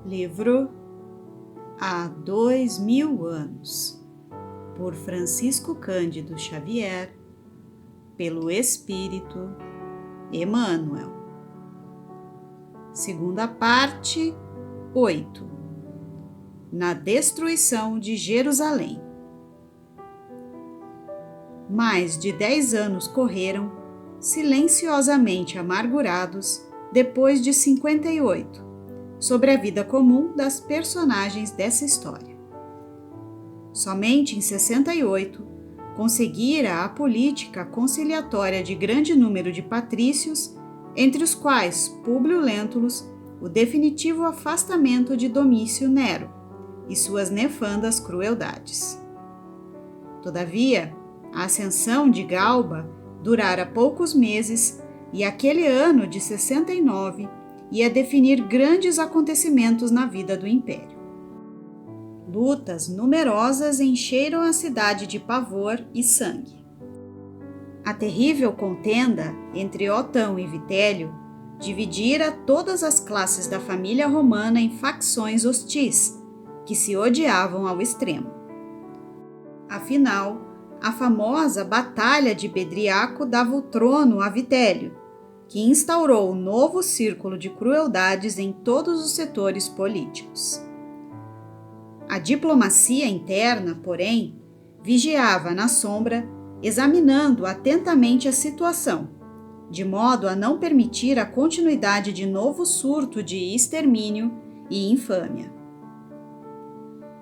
Livro Há 2000 anos, por Francisco Cândido Xavier, pelo Espírito Emmanuel. Segunda parte, 8. Na destruição de Jerusalém. Mais de 10 anos correram, silenciosamente amargurados, depois de 58, sobre a vida comum das personagens dessa história. Somente em 68 conseguira a política conciliatória de grande número de patrícios, entre os quais Públio Lentulus, o definitivo afastamento de Domício Nero e suas nefandas crueldades. Todavia, a ascensão de Galba durara poucos meses e aquele ano de 69 ia definir grandes acontecimentos na vida do império. Lutas numerosas encheram a cidade de pavor e sangue. A terrível contenda entre Otão e Vitélio dividira todas as classes da família romana em facções hostis, que se odiavam ao extremo. Afinal, a famosa Batalha de Bedriaco dava o trono a Vitélio, que instaurou um novo círculo de crueldades em todos os setores políticos. A diplomacia interna, porém, vigiava na sombra, examinando atentamente a situação, de modo a não permitir a continuidade de novo surto de extermínio e infâmia.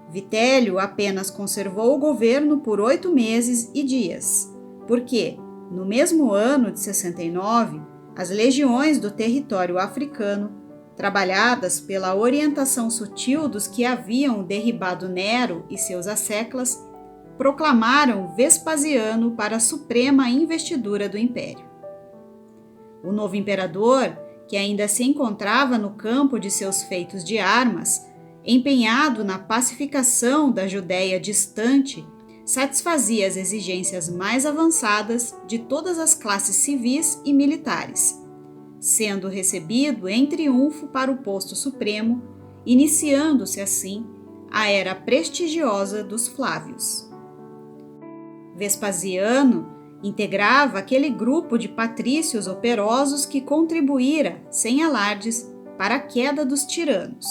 Vitélio apenas conservou o governo por 8 meses e dias, porque, no mesmo ano de 69, as legiões do território africano, trabalhadas pela orientação sutil dos que haviam derribado Nero e seus asseclas, proclamaram Vespasiano para a suprema investidura do império. O novo imperador, que ainda se encontrava no campo de seus feitos de armas, empenhado na pacificação da Judéia distante, satisfazia as exigências mais avançadas de todas as classes civis e militares, sendo recebido em triunfo para o posto supremo, iniciando-se assim a era prestigiosa dos Flávios. Vespasiano integrava aquele grupo de patrícios operosos que contribuíra, sem alardes, para a queda dos tiranos.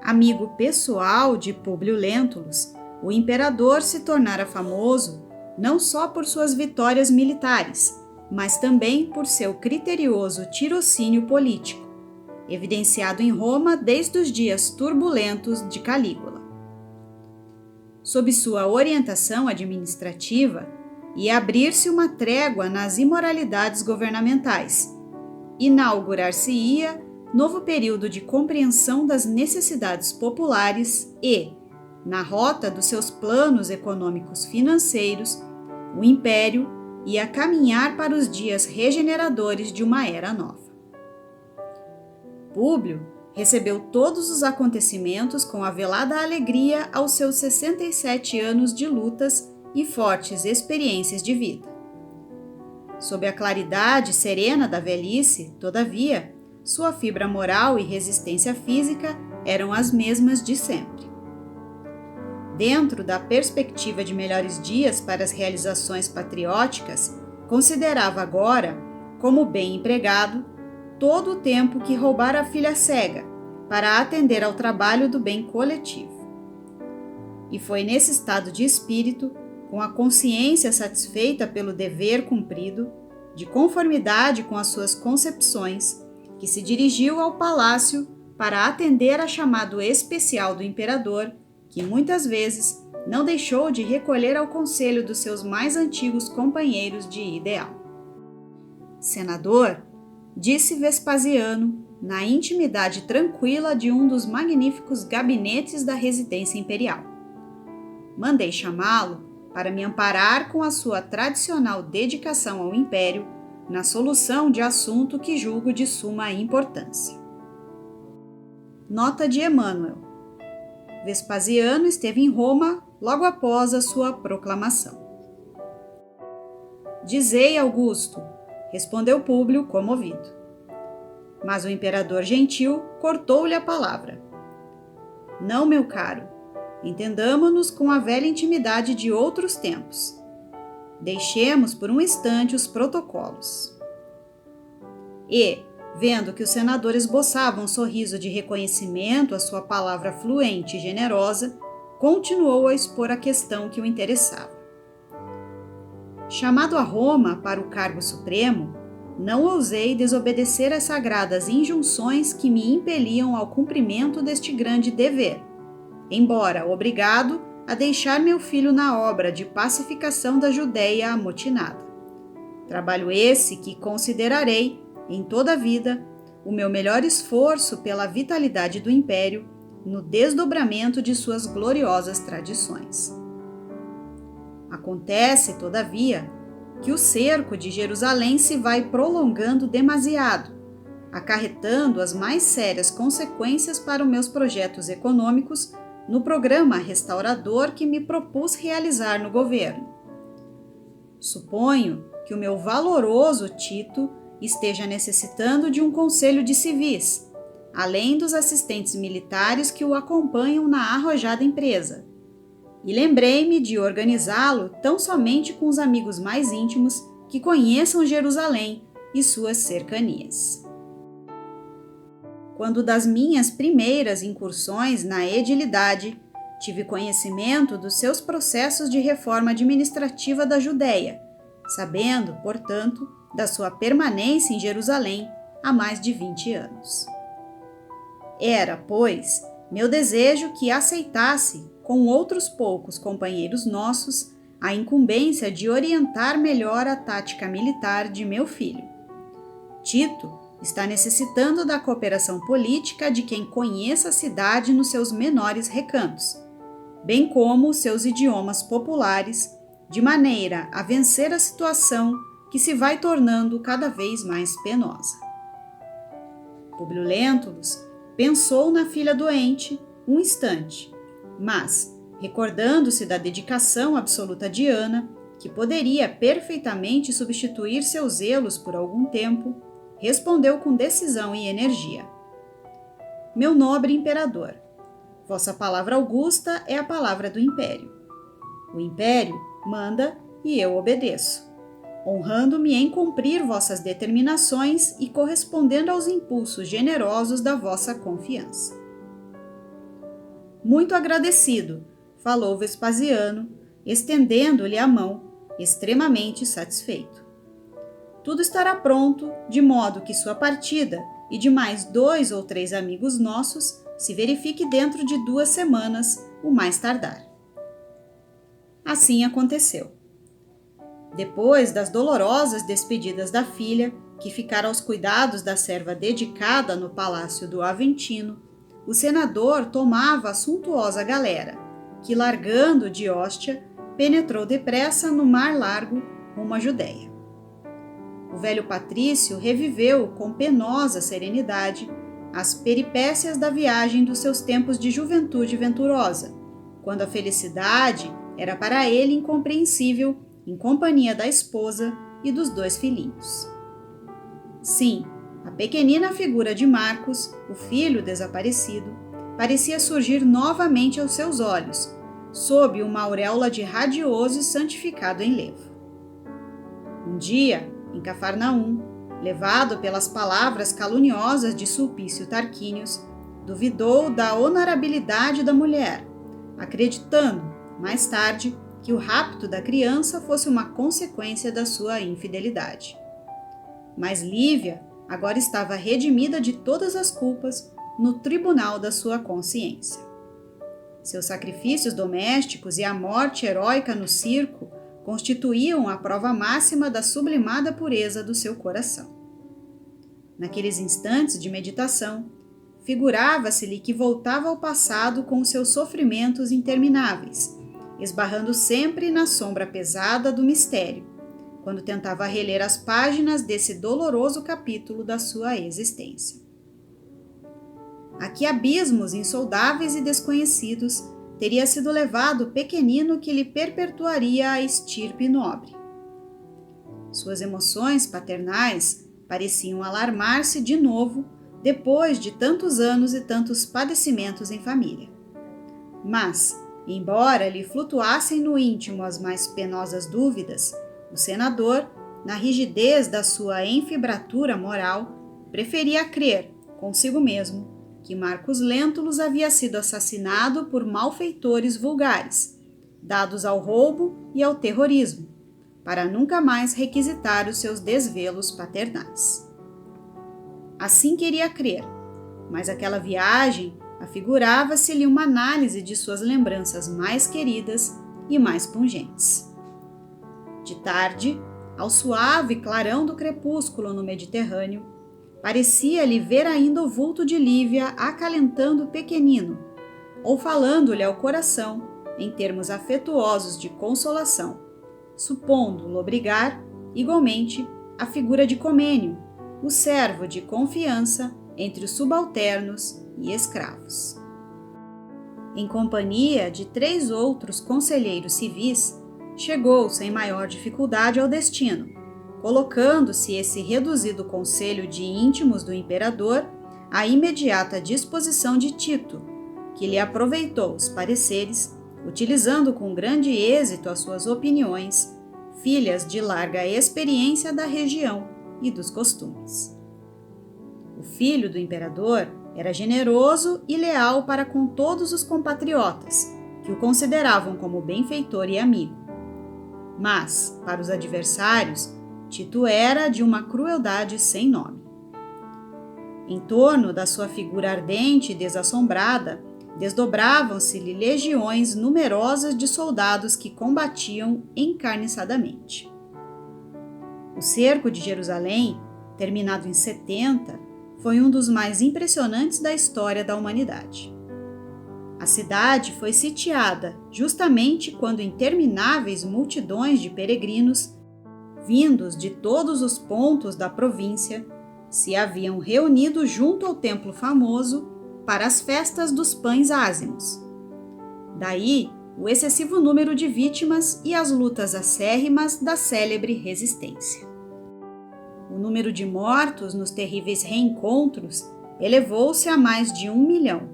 Amigo pessoal de Públio Lentulus, o imperador se tornara famoso não só por suas vitórias militares, mas também por seu criterioso tirocínio político, evidenciado em Roma desde os dias turbulentos de Calígula. Sob sua orientação administrativa, ia abrir-se uma trégua nas imoralidades governamentais, inaugurar-se-ia novo período de compreensão das necessidades populares e, na rota dos seus planos econômicos financeiros, o império ia caminhar para os dias regeneradores de uma era nova. Públio recebeu todos os acontecimentos com a velada alegria aos seus 67 anos de lutas e fortes experiências de vida. Sob a claridade serena da velhice, todavia, sua fibra moral e resistência física eram as mesmas de sempre. Dentro da perspectiva de melhores dias para as realizações patrióticas, considerava agora, como bem empregado, todo o tempo que roubara a filha cega para atender ao trabalho do bem coletivo. E foi nesse estado de espírito, com a consciência satisfeita pelo dever cumprido, de conformidade com as suas concepções, que se dirigiu ao palácio para atender a chamado especial do imperador, que muitas vezes não deixou de recolher ao conselho dos seus mais antigos companheiros de ideal. Senador, disse Vespasiano, na intimidade tranquila de um dos magníficos gabinetes da residência imperial. Mandei chamá-lo para me amparar com a sua tradicional dedicação ao império na solução de assunto que julgo de suma importância. Nota de Emmanuel. Vespasiano esteve em Roma logo após a sua proclamação. Dizei, Augusto, respondeu Públio comovido. Mas o imperador gentil cortou-lhe a palavra. Não, meu caro, entendamo-nos com a velha intimidade de outros tempos. Deixemos por um instante os protocolos. E, vendo que o senador esboçava um sorriso de reconhecimento à sua palavra fluente e generosa, continuou a expor a questão que o interessava. Chamado a Roma para o cargo supremo, não ousei desobedecer às sagradas injunções que me impeliam ao cumprimento deste grande dever, embora obrigado a deixar meu filho na obra de pacificação da Judéia amotinada. Trabalho esse que considerarei, em toda a vida, o meu melhor esforço pela vitalidade do império no desdobramento de suas gloriosas tradições. Acontece, todavia, que o cerco de Jerusalém se vai prolongando demasiado, acarretando as mais sérias consequências para os meus projetos econômicos no programa restaurador que me propus realizar no governo. Suponho que o meu valoroso Tito esteja necessitando de um conselho de civis, além dos assistentes militares que o acompanham na arrojada empresa. E lembrei-me de organizá-lo tão somente com os amigos mais íntimos que conheçam Jerusalém e suas cercanias. Quando das minhas primeiras incursões na edilidade, tive conhecimento dos seus processos de reforma administrativa da Judéia, sabendo, portanto, da sua permanência em Jerusalém há mais de 20 anos. Era, pois, meu desejo que aceitasse, com outros poucos companheiros nossos, a incumbência de orientar melhor a tática militar de meu filho. Tito está necessitando da cooperação política de quem conheça a cidade nos seus menores recantos, bem como os seus idiomas populares, de maneira a vencer a situação que se vai tornando cada vez mais penosa. Publio Lentulus pensou na filha doente um instante, mas, recordando-se da dedicação absoluta de Ana, que poderia perfeitamente substituir seus zelos por algum tempo, respondeu com decisão e energia. Meu nobre imperador, vossa palavra augusta é a palavra do império. O império manda e eu obedeço, honrando-me em cumprir vossas determinações e correspondendo aos impulsos generosos da vossa confiança. Muito agradecido, falou Vespasiano, estendendo-lhe a mão, extremamente satisfeito. Tudo estará pronto, de modo que sua partida e de mais 2 ou 3 amigos nossos se verifique dentro de 2 semanas, o mais tardar. Assim aconteceu. Depois das dolorosas despedidas da filha, que ficara aos cuidados da serva dedicada no palácio do Aventino, o senador tomava a suntuosa galera, que, largando de Ostia, penetrou depressa no mar largo rumo à Judéia. O velho patrício reviveu com penosa serenidade as peripécias da viagem dos seus tempos de juventude venturosa, quando a felicidade era para ele incompreensível em companhia da esposa e dos 2 filhinhos. Sim, a pequenina figura de Marcos, o filho desaparecido, parecia surgir novamente aos seus olhos, sob uma auréola de radioso e santificado enlevo. Um dia, em Cafarnaum, levado pelas palavras caluniosas de Sulpício Tarquínios, duvidou da honorabilidade da mulher, acreditando, mais tarde, que o rapto da criança fosse uma consequência da sua infidelidade. Mas Lívia agora estava redimida de todas as culpas no tribunal da sua consciência. Seus sacrifícios domésticos e a morte heróica no circo constituíam a prova máxima da sublimada pureza do seu coração. Naqueles instantes de meditação, figurava-se-lhe que voltava ao passado com os seus sofrimentos intermináveis, esbarrando sempre na sombra pesada do mistério, quando tentava reler as páginas desse doloroso capítulo da sua existência. A que abismos insondáveis e desconhecidos teria sido levado o pequenino que lhe perpetuaria a estirpe nobre. Suas emoções paternais pareciam alarmar-se de novo depois de tantos anos e tantos padecimentos em família. Mas, embora lhe flutuassem no íntimo as mais penosas dúvidas, o senador, na rigidez da sua enfibratura moral, preferia crer, consigo mesmo, que Marcus Lentulus havia sido assassinado por malfeitores vulgares, dados ao roubo e ao terrorismo, para nunca mais requisitar os seus desvelos paternais. Assim queria crer, mas aquela viagem afigurava-se-lhe uma análise de suas lembranças mais queridas e mais pungentes. De tarde, ao suave clarão do crepúsculo no Mediterrâneo, parecia-lhe ver ainda o vulto de Lívia acalentando o pequenino, ou falando-lhe ao coração em termos afetuosos de consolação, supondo lobrigar, igualmente, a figura de Comênio, o servo de confiança entre os subalternos e escravos. Em companhia de 3 outros conselheiros civis, chegou sem maior dificuldade ao destino, colocando-se esse reduzido conselho de íntimos do imperador à imediata disposição de Tito, que lhe aproveitou os pareceres, utilizando com grande êxito as suas opiniões, filhas de larga experiência da região e dos costumes. O filho do imperador era generoso e leal para com todos os compatriotas, que o consideravam como benfeitor e amigo. Mas, para os adversários, Tito era de uma crueldade sem nome. Em torno da sua figura ardente e desassombrada, desdobravam-se-lhe legiões numerosas de soldados que combatiam encarniçadamente. O cerco de Jerusalém, terminado em 70, foi um dos mais impressionantes da história da humanidade. A cidade foi sitiada justamente quando intermináveis multidões de peregrinos, vindos de todos os pontos da província, se haviam reunido junto ao templo famoso para as festas dos pães ázimos. Daí o excessivo número de vítimas e as lutas acérrimas da célebre resistência. O número de mortos nos terríveis reencontros elevou-se a mais de 1 milhão,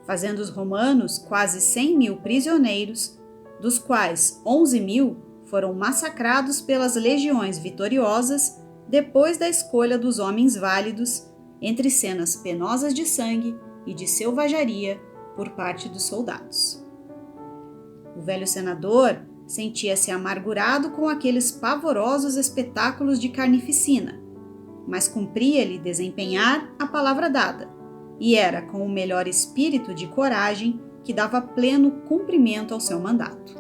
fazendo os romanos quase 100.000 prisioneiros, dos quais 11.000 foram massacrados pelas legiões vitoriosas depois da escolha dos homens válidos entre cenas penosas de sangue e de selvageria por parte dos soldados. O velho senador sentia-se amargurado com aqueles pavorosos espetáculos de carnificina, mas cumpria-lhe desempenhar a palavra dada, e era com o melhor espírito de coragem que dava pleno cumprimento ao seu mandato.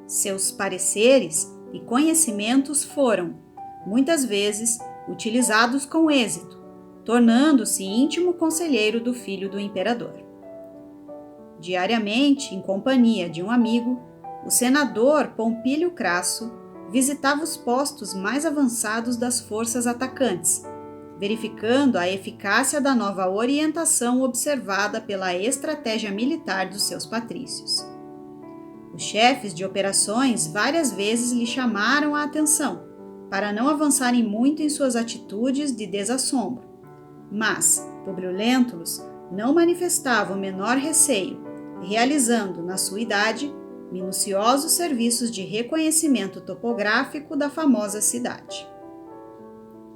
Seus pareceres e conhecimentos foram, muitas vezes, utilizados com êxito, tornando-se íntimo conselheiro do filho do imperador. Diariamente, em companhia de um amigo, o senador Pompílio Crasso visitava os postos mais avançados das forças atacantes, verificando a eficácia da nova orientação observada pela estratégia militar dos seus patrícios. Os chefes de operações várias vezes lhe chamaram a atenção para não avançarem muito em suas atitudes de desassombro, mas Públio Lentulus não manifestava o menor receio, realizando, na sua idade, minuciosos serviços de reconhecimento topográfico da famosa cidade.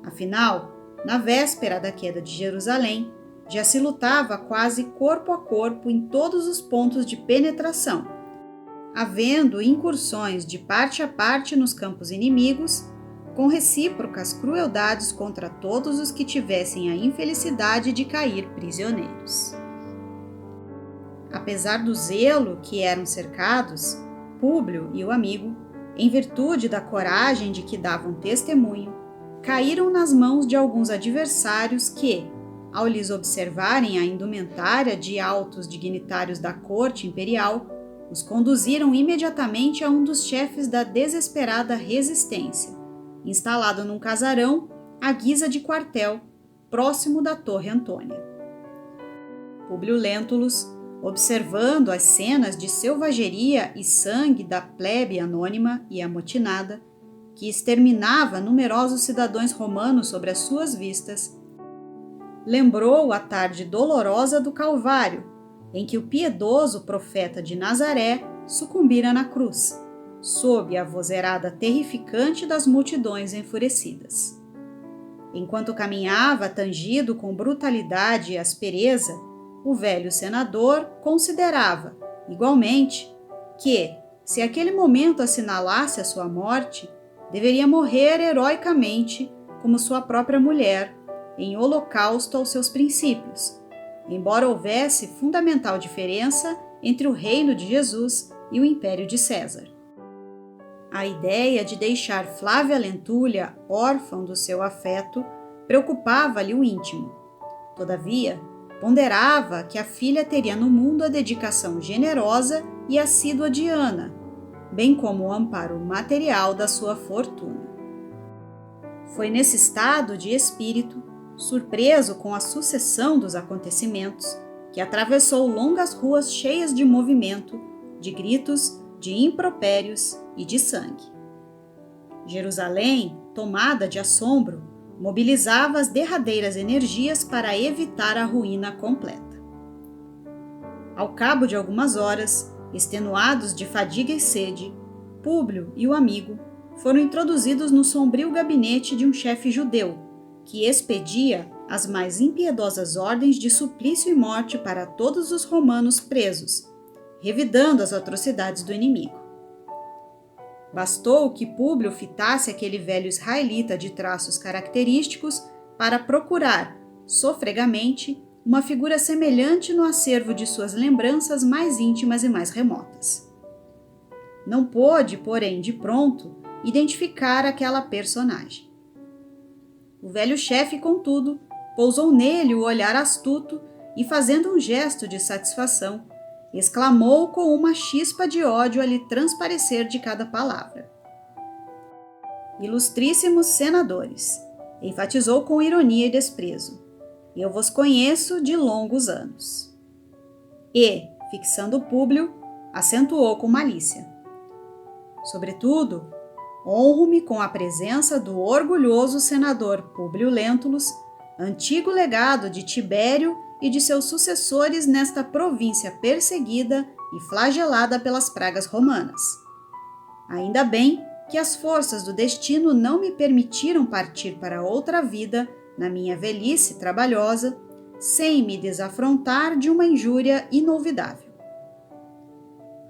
Afinal, na véspera da queda de Jerusalém, já se lutava quase corpo a corpo em todos os pontos de penetração, havendo incursões de parte a parte nos campos inimigos, com recíprocas crueldades contra todos os que tivessem a infelicidade de cair prisioneiros. Apesar do zelo que eram cercados, Públio e o amigo, em virtude da coragem de que davam testemunho, caíram nas mãos de alguns adversários que, ao lhes observarem a indumentária de altos dignitários da corte imperial, os conduziram imediatamente a um dos chefes da desesperada resistência, instalado num casarão à guisa de quartel, próximo da Torre Antônia. Públio Lentulus, observando as cenas de selvageria e sangue da plebe anônima e amotinada, que exterminava numerosos cidadãos romanos sobre as suas vistas, lembrou a tarde dolorosa do Calvário, em que o piedoso profeta de Nazaré sucumbira na cruz, sob a vozeirada terrificante das multidões enfurecidas. Enquanto caminhava tangido com brutalidade e aspereza, o velho senador considerava, igualmente, que, se aquele momento assinalasse a sua morte, deveria morrer heroicamente como sua própria mulher, em holocausto aos seus princípios, embora houvesse fundamental diferença entre o reino de Jesus e o império de César. A ideia de deixar Flávia Lentulha órfã do seu afeto preocupava-lhe o íntimo. Todavia, ponderava que a filha teria no mundo a dedicação generosa e assídua de Ana, bem como o amparo material da sua fortuna. Foi nesse estado de espírito, surpreso com a sucessão dos acontecimentos, que atravessou longas ruas cheias de movimento, de gritos, de impropérios e de sangue. Jerusalém, tomada de assombro, mobilizava as derradeiras energias para evitar a ruína completa. Ao cabo de algumas horas, extenuados de fadiga e sede, Públio e o amigo foram introduzidos no sombrio gabinete de um chefe judeu, que expedia as mais impiedosas ordens de suplício e morte para todos os romanos presos, revidando as atrocidades do inimigo. Bastou que Públio fitasse aquele velho israelita de traços característicos para procurar, sofregamente, uma figura semelhante no acervo de suas lembranças mais íntimas e mais remotas. Não pôde, porém, de pronto, identificar aquela personagem. O velho chefe, contudo, pousou nele o olhar astuto e, fazendo um gesto de satisfação, exclamou com uma chispa de ódio a lhe transparecer de cada palavra: "Ilustríssimos senadores", enfatizou com ironia e desprezo, "eu vos conheço de longos anos." E, fixando Públio, acentuou com malícia: "Sobretudo, honro-me com a presença do orgulhoso senador Públio Lentulus, antigo legado de Tibério e de seus sucessores nesta província perseguida e flagelada pelas pragas romanas. Ainda bem que as forças do destino não me permitiram partir para outra vida, na minha velhice trabalhosa, sem me desafrontar de uma injúria inolvidável."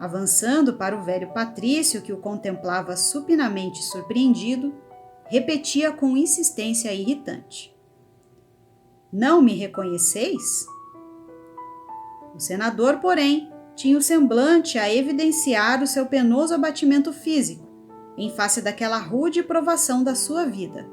Avançando para o velho patrício, que o contemplava supinamente surpreendido, repetia com insistência irritante: "Não me reconheceis?" O senador, porém, tinha o semblante a evidenciar o seu penoso abatimento físico, em face daquela rude provação da sua vida.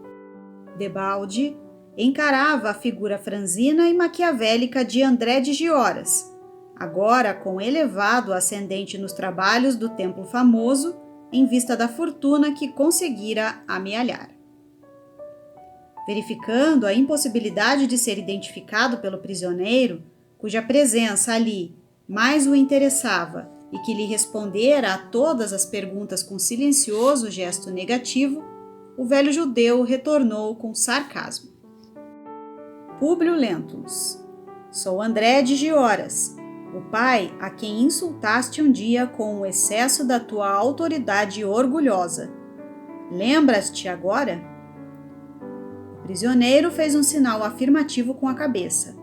Debalde encarava a figura franzina e maquiavélica de André de Gioras, agora com elevado ascendente nos trabalhos do templo famoso, em vista da fortuna que conseguira amealhar. Verificando a impossibilidade de ser identificado pelo prisioneiro, cuja presença ali mais o interessava e que lhe respondera a todas as perguntas com silencioso gesto negativo, o velho judeu retornou com sarcasmo: "Públio Lentulus, sou André de Gioras, o pai a quem insultaste um dia com o excesso da tua autoridade orgulhosa. Lembras-te agora?" O prisioneiro fez um sinal afirmativo com a cabeça.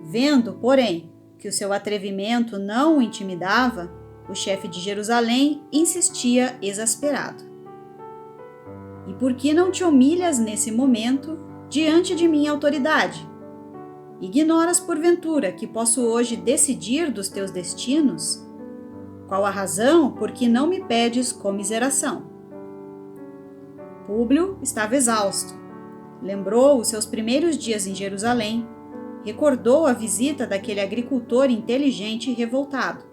Vendo, porém, que o seu atrevimento não o intimidava, o chefe de Jerusalém insistia exasperado: "E por que não te humilhas nesse momento diante de minha autoridade? Ignoras, porventura, que posso hoje decidir dos teus destinos? Qual a razão por que não me pedes comiseração?" Públio estava exausto. Lembrou os seus primeiros dias em Jerusalém, recordou a visita daquele agricultor inteligente e revoltado.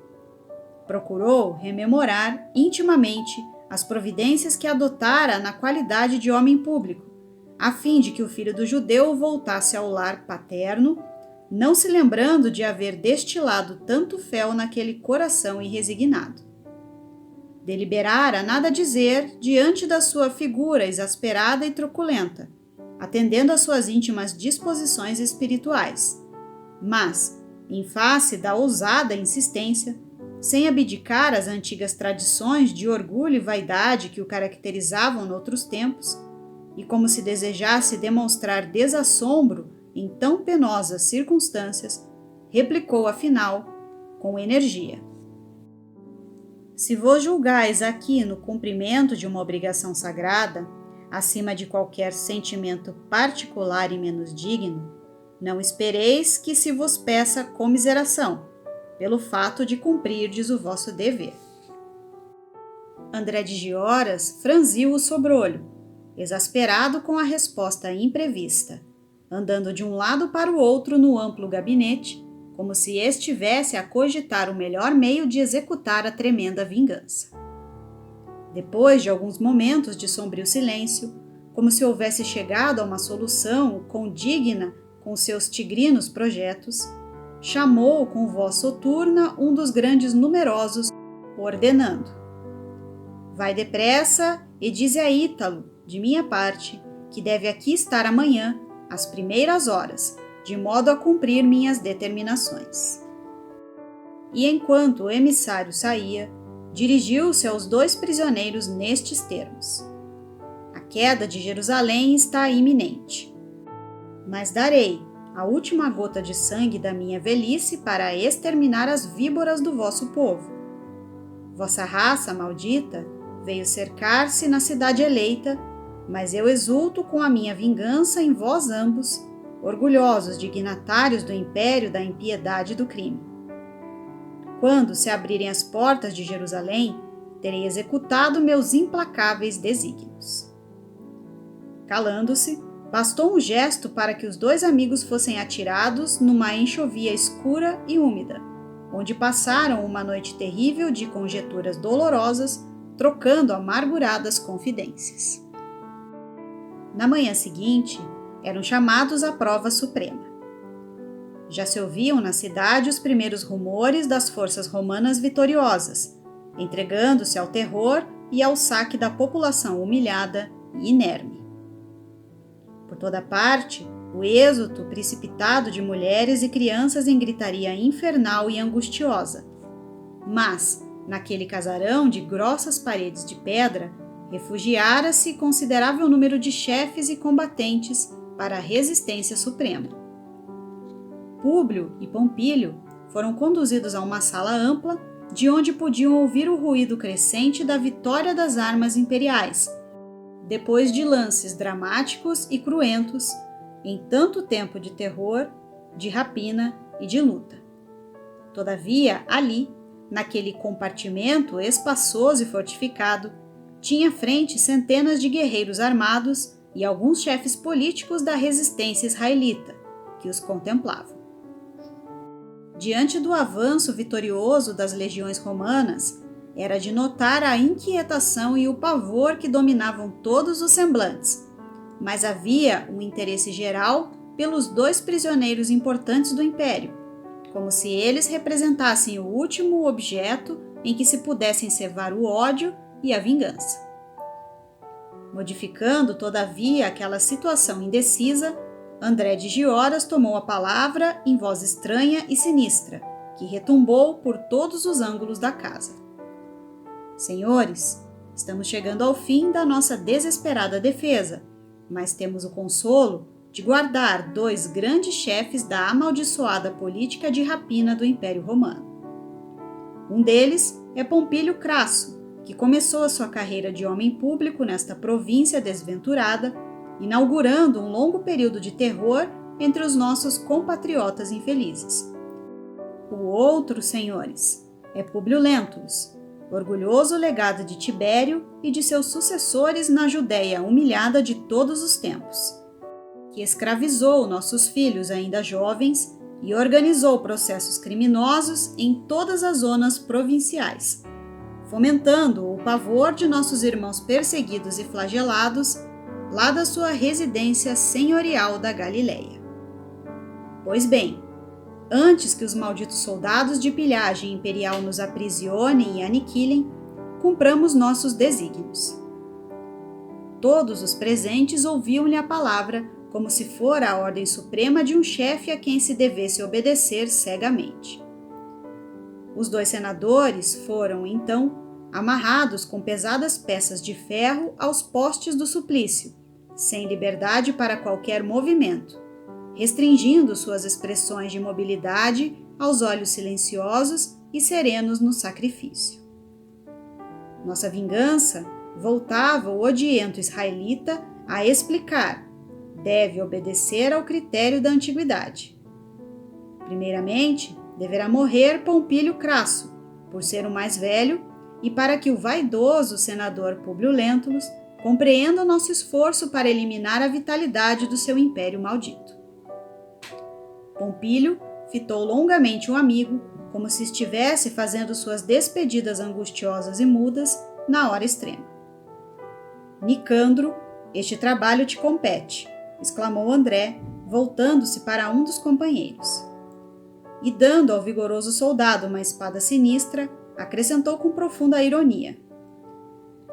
Procurou rememorar intimamente as providências que adotara na qualidade de homem público, a fim de que o filho do judeu voltasse ao lar paterno, não se lembrando de haver destilado tanto fel naquele coração irresignado. Deliberara nada dizer diante da sua figura exasperada e truculenta, atendendo às suas íntimas disposições espirituais. Mas, em face da ousada insistência, sem abdicar às antigas tradições de orgulho e vaidade que o caracterizavam noutros tempos, e como se desejasse demonstrar desassombro em tão penosas circunstâncias, replicou afinal com energia: se vos julgais aqui no cumprimento de uma obrigação sagrada, acima de qualquer sentimento particular e menos digno, não espereis que se vos peça comiseração, pelo fato de cumprirdes o vosso dever. André de Gioras franziu o sobrolho, exasperado com a resposta imprevista, andando de um lado para o outro no amplo gabinete, como se estivesse a cogitar o melhor meio de executar a tremenda vingança. Depois de alguns momentos de sombrio silêncio, como se houvesse chegado a uma solução condigna com seus tigrinos projetos, chamou com voz soturna um dos grandes numerosos, ordenando: vai depressa e dize a Ítalo, de minha parte, que deve aqui estar amanhã, às primeiras horas, de modo a cumprir minhas determinações. E enquanto o emissário saía, dirigiu-se aos 2 prisioneiros nestes termos: a queda de Jerusalém está iminente, mas darei a última gota de sangue da minha velhice para exterminar as víboras do vosso povo. Vossa raça maldita veio cercar-se na cidade eleita, mas eu exulto com a minha vingança em vós ambos, orgulhosos dignatários do império da impiedade e do crime. Quando se abrirem as portas de Jerusalém, terei executado meus implacáveis desígnios. Calando-se, bastou um gesto para que os 2 amigos fossem atirados numa enxovia escura e úmida, onde passaram uma noite terrível de conjecturas dolorosas, trocando amarguradas confidências. Na manhã seguinte, eram chamados à prova suprema. Já se ouviam na cidade os primeiros rumores das forças romanas vitoriosas, entregando-se ao terror e ao saque da população humilhada e inerme. Por toda parte, o êxodo precipitado de mulheres e crianças em gritaria infernal e angustiosa. Mas, naquele casarão de grossas paredes de pedra, refugiara-se considerável número de chefes e combatentes para a resistência suprema. Públio e Pompílio foram conduzidos a uma sala ampla, de onde podiam ouvir o ruído crescente da vitória das armas imperiais, depois de lances dramáticos e cruentos, em tanto tempo de terror, de rapina e de luta. Todavia, ali, naquele compartimento espaçoso e fortificado, tinha à frente centenas de guerreiros armados e alguns chefes políticos da resistência israelita, que os contemplavam. Diante do avanço vitorioso das legiões romanas, era de notar a inquietação e o pavor que dominavam todos os semblantes, mas havia um interesse geral pelos 2 prisioneiros importantes do império, como se eles representassem o último objeto em que se pudessem cevar o ódio e a vingança. Modificando, todavia, aquela situação indecisa, André de Gioras tomou a palavra em voz estranha e sinistra, que retumbou por todos os ângulos da casa. Senhores, estamos chegando ao fim da nossa desesperada defesa, mas temos o consolo de guardar 2 grandes chefes da amaldiçoada política de rapina do Império Romano. Um deles é Pompílio Crasso, que começou a sua carreira de homem público nesta província desventurada, inaugurando um longo período de terror entre os nossos compatriotas infelizes. O outro, senhores, é Públio Lentulus, orgulhoso legado de Tibério e de seus sucessores na Judéia humilhada de todos os tempos, que escravizou nossos filhos ainda jovens e organizou processos criminosos em todas as zonas provinciais, fomentando o pavor de nossos irmãos perseguidos e flagelados lá da sua residência senhorial da Galileia. Pois bem, antes que os malditos soldados de pilhagem imperial nos aprisionem e aniquilem, cumpramos nossos desígnios. Todos os presentes ouviam-lhe a palavra como se fora a ordem suprema de um chefe a quem se devesse obedecer cegamente. Os 2 senadores foram, então, amarrados com pesadas peças de ferro aos postes do suplício, sem liberdade para qualquer movimento, restringindo suas expressões de mobilidade aos olhos silenciosos e serenos no sacrifício. Nossa vingança, voltava o odiento israelita a explicar, deve obedecer ao critério da antiguidade. Primeiramente, deverá morrer Pompílio Crasso, por ser o mais velho, e para que o vaidoso senador Públio Lentulus compreenda nosso esforço para eliminar a vitalidade do seu império maldito. Pompílio fitou longamente o amigo, como se estivesse fazendo suas despedidas angustiosas e mudas na hora extrema. Nicandro, este trabalho te compete, exclamou André, voltando-se para um dos companheiros. E dando ao vigoroso soldado uma espada sinistra, acrescentou com profunda ironia: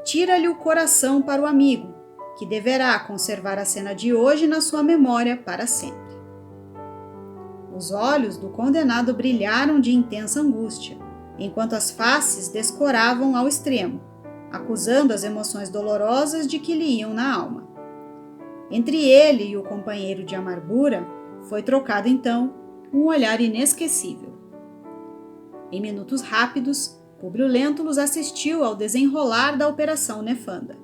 tira-lhe o coração para o amigo, que deverá conservar a cena de hoje na sua memória para sempre. Os olhos do condenado brilharam de intensa angústia, enquanto as faces descoravam ao extremo, acusando as emoções dolorosas de que lhe iam na alma. Entre ele e o companheiro de amargura, foi trocado então um olhar inesquecível. Em minutos rápidos, Públio Lentulus assistiu ao desenrolar da operação nefanda.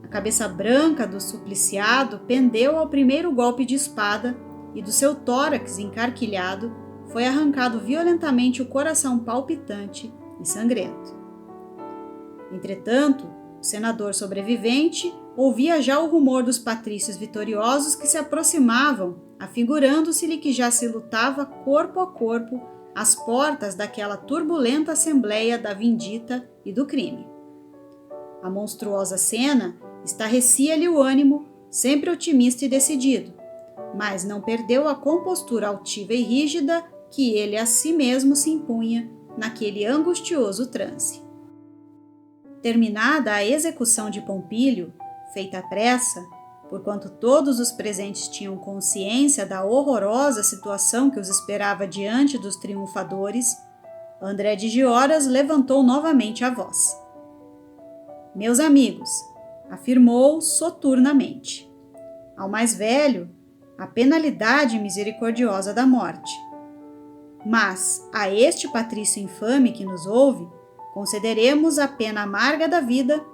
A cabeça branca do supliciado pendeu ao primeiro golpe de espada e do seu tórax encarquilhado foi arrancado violentamente o coração palpitante e sangrento. Entretanto, o senador sobrevivente ouvia já o rumor dos patrícios vitoriosos que se aproximavam, afigurando-se-lhe que já se lutava corpo a corpo às portas daquela turbulenta assembleia da vindita e do crime. A monstruosa cena estarrecia-lhe o ânimo, sempre otimista e decidido, mas não perdeu a compostura altiva e rígida que ele a si mesmo se impunha naquele angustioso transe. Terminada a execução de Pompílio, feita à pressa, porquanto todos os presentes tinham consciência da horrorosa situação que os esperava diante dos triunfadores, André de Gioras levantou novamente a voz. Meus amigos, afirmou soturnamente, ao mais velho, a penalidade misericordiosa da morte. Mas a este patrício infame que nos ouve, concederemos a pena amarga da vida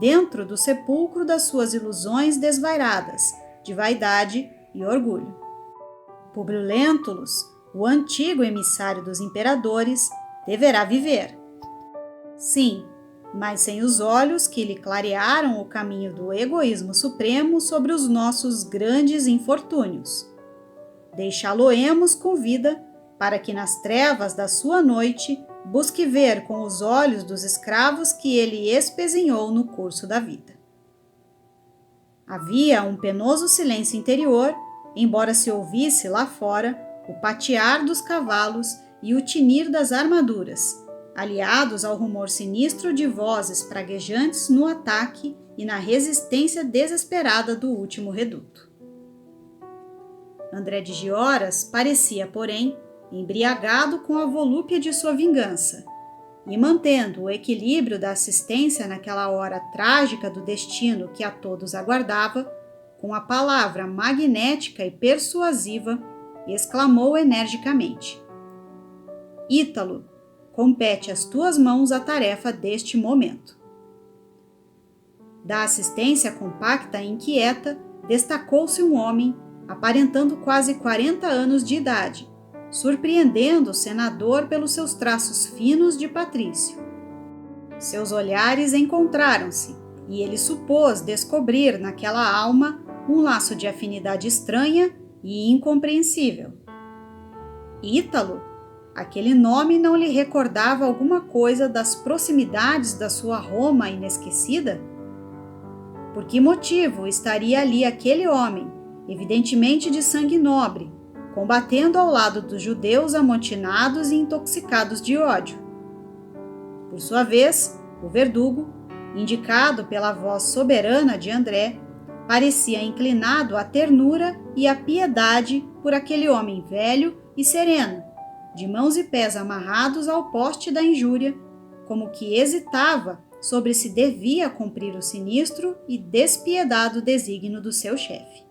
dentro do sepulcro das suas ilusões desvairadas, de vaidade e orgulho. Públio Lentulus, o antigo emissário dos imperadores, deverá viver. Sim, mas sem os olhos que lhe clarearam o caminho do egoísmo supremo sobre os nossos grandes infortúnios. Deixá-lo-emos com vida, para que nas trevas da sua noite busque ver com os olhos dos escravos que ele espezinhou no curso da vida. Havia um penoso silêncio interior, embora se ouvisse lá fora o patear dos cavalos e o tinir das armaduras, aliados ao rumor sinistro de vozes praguejantes no ataque e na resistência desesperada do último reduto. André de Gioras parecia, porém, embriagado com a volúpia de sua vingança, e mantendo o equilíbrio da assistência naquela hora trágica do destino que a todos aguardava, com a palavra magnética e persuasiva, exclamou energicamente: Ítalo, compete às tuas mãos a tarefa deste momento. Da assistência compacta e inquieta, destacou-se um homem, aparentando quase 40 anos de idade, surpreendendo o senador pelos seus traços finos de patrício. Seus olhares encontraram-se, e ele supôs descobrir naquela alma um laço de afinidade estranha e incompreensível. Ítalo, aquele nome não lhe recordava alguma coisa das proximidades da sua Roma inesquecida? Por que motivo estaria ali aquele homem, evidentemente de sangue nobre, combatendo ao lado dos judeus amotinados e intoxicados de ódio? Por sua vez, O verdugo, indicado pela voz soberana de André, parecia inclinado à ternura e à piedade por aquele homem velho e sereno, de mãos e pés amarrados ao poste da injúria, como que hesitava sobre se devia cumprir o sinistro e despiedado desígnio do seu chefe.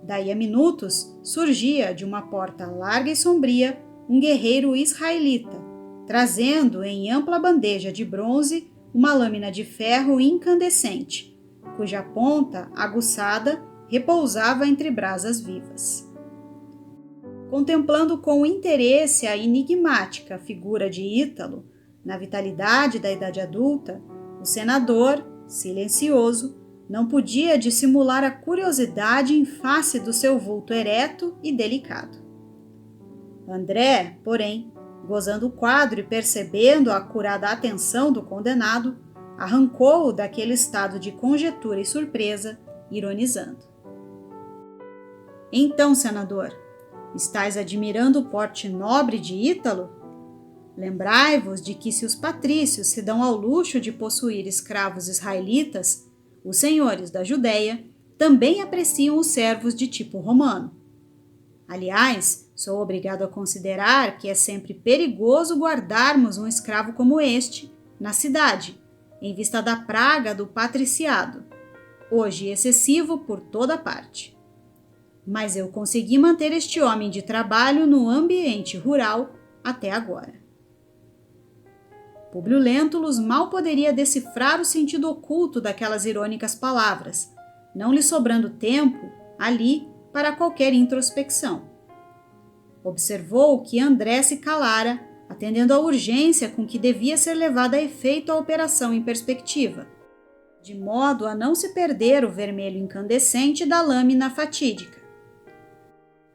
Daí a minutos surgia de uma porta larga e sombria um guerreiro israelita, trazendo em ampla bandeja de bronze uma lâmina de ferro incandescente, cuja ponta, aguçada, repousava entre brasas vivas. Contemplando com interesse a enigmática figura de Ítalo, na vitalidade da idade adulta, o senador, silencioso, não podia dissimular a curiosidade em face do seu vulto ereto e delicado. André, porém, gozando o quadro e percebendo a acurada atenção do condenado, arrancou-o daquele estado de conjetura e surpresa, ironizando. Então, senador, estais admirando o porte nobre de Ítalo? Lembrai-vos de que se os patrícios se dão ao luxo de possuir escravos israelitas, os senhores da Judéia também apreciam os servos de tipo romano. Aliás, sou obrigado a considerar que é sempre perigoso guardarmos um escravo como este na cidade, em vista da praga do patriciado, hoje excessivo por toda parte. Mas eu consegui manter este homem de trabalho no ambiente rural até agora. Públio Lentulus mal poderia decifrar o sentido oculto daquelas irônicas palavras, não lhe sobrando tempo, ali, para qualquer introspecção. Observou que André se calara, atendendo à urgência com que devia ser levada a efeito a operação em perspectiva, de modo a não se perder o vermelho incandescente da lâmina fatídica.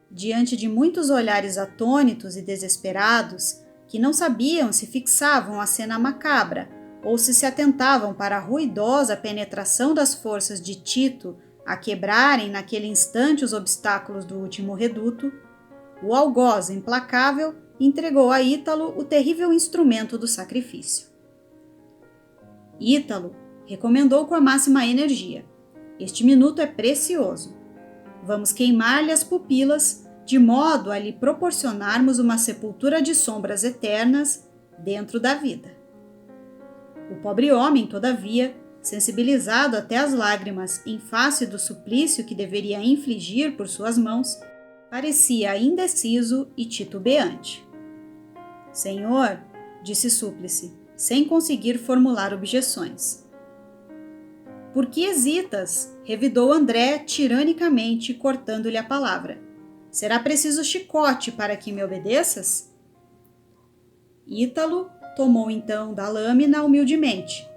Diante de muitos olhares atônitos e desesperados, que não sabiam se fixavam a cena macabra ou se atentavam para a ruidosa penetração das forças de Tito a quebrarem naquele instante os obstáculos do último reduto, o algoz implacável entregou a Ítalo o terrível instrumento do sacrifício. Ítalo recomendou com a máxima energia: este minuto é precioso. Vamos queimar-lhe as pupilas, de modo a lhe proporcionarmos uma sepultura de sombras eternas dentro da vida. O pobre homem, todavia, sensibilizado até as lágrimas em face do suplício que deveria infligir por suas mãos, parecia indeciso e titubeante. Senhor, disse Súplice, sem conseguir formular objeções. Por que hesitas? Revidou André tiranicamente, cortando-lhe a palavra. Será preciso chicote para que me obedeças? Ítalo tomou então da lâmina humildemente.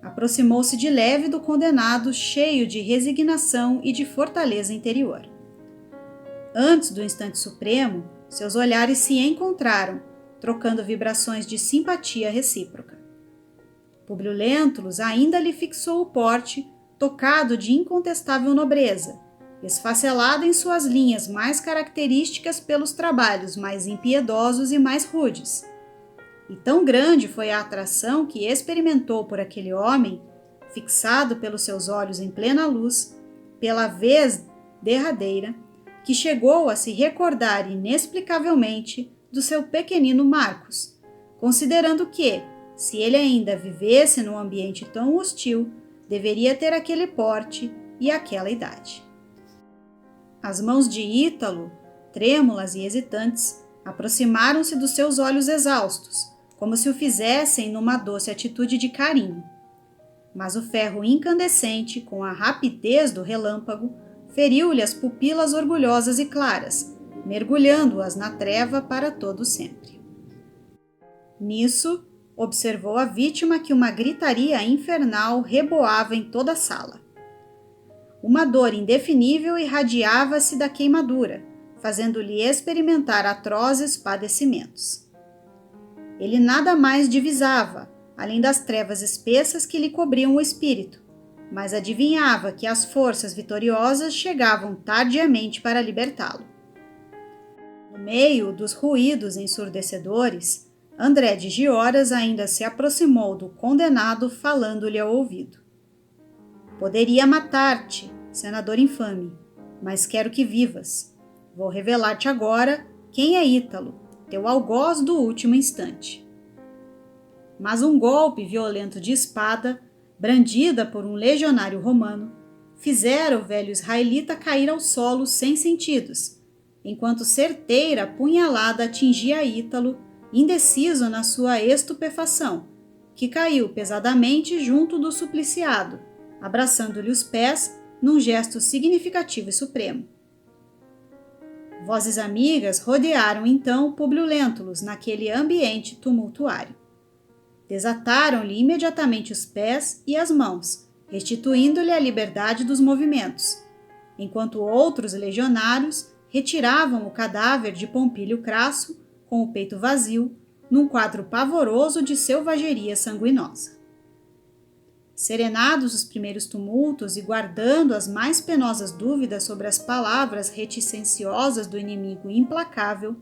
Aproximou-se de leve do condenado, cheio de resignação e de fortaleza interior. Antes do instante supremo, seus olhares se encontraram, trocando vibrações de simpatia recíproca. Públio Lentulus ainda lhe fixou o porte, tocado de incontestável nobreza, esfacelado em suas linhas mais características pelos trabalhos mais impiedosos e mais rudes. E tão grande foi a atração que experimentou por aquele homem, fixado pelos seus olhos em plena luz, pela vez derradeira, que chegou a se recordar inexplicavelmente do seu pequenino Marcos, considerando que, se ele ainda vivesse num ambiente tão hostil, deveria ter aquele porte e aquela idade. As mãos de Ítalo, trêmulas e hesitantes, aproximaram-se dos seus olhos exaustos, como se o fizessem numa doce atitude de carinho. Mas o ferro incandescente, com a rapidez do relâmpago, feriu-lhe as pupilas orgulhosas e claras, mergulhando-as na treva para todo sempre. Nisso, observou a vítima que uma gritaria infernal reboava em toda a sala. Uma dor indefinível irradiava-se da queimadura, fazendo-lhe experimentar atrozes padecimentos. Ele nada mais divisava, além das trevas espessas que lhe cobriam o espírito, mas adivinhava que as forças vitoriosas chegavam tardiamente para libertá-lo. No meio dos ruídos ensurdecedores, André de Gioras ainda se aproximou do condenado, falando-lhe ao ouvido. Poderia matar-te, senador infame, mas quero que vivas. Vou revelar-te agora quem é Ítalo, teu algoz do último instante. Mas um golpe violento de espada, brandida por um legionário romano, fizera o velho israelita cair ao solo sem sentidos, enquanto certeira punhalada atingia Ítalo, indeciso na sua estupefação, que caiu pesadamente junto do supliciado, abraçando-lhe os pés num gesto significativo e supremo. Vozes amigas rodearam então Públio Lentulus naquele ambiente tumultuário. Desataram-lhe imediatamente os pés e as mãos, restituindo-lhe a liberdade dos movimentos, enquanto outros legionários retiravam o cadáver de Pompílio Crasso, com o peito vazio, num quadro pavoroso de selvageria sanguinosa. Serenados os primeiros tumultos e guardando as mais penosas dúvidas sobre as palavras reticenciosas do inimigo implacável,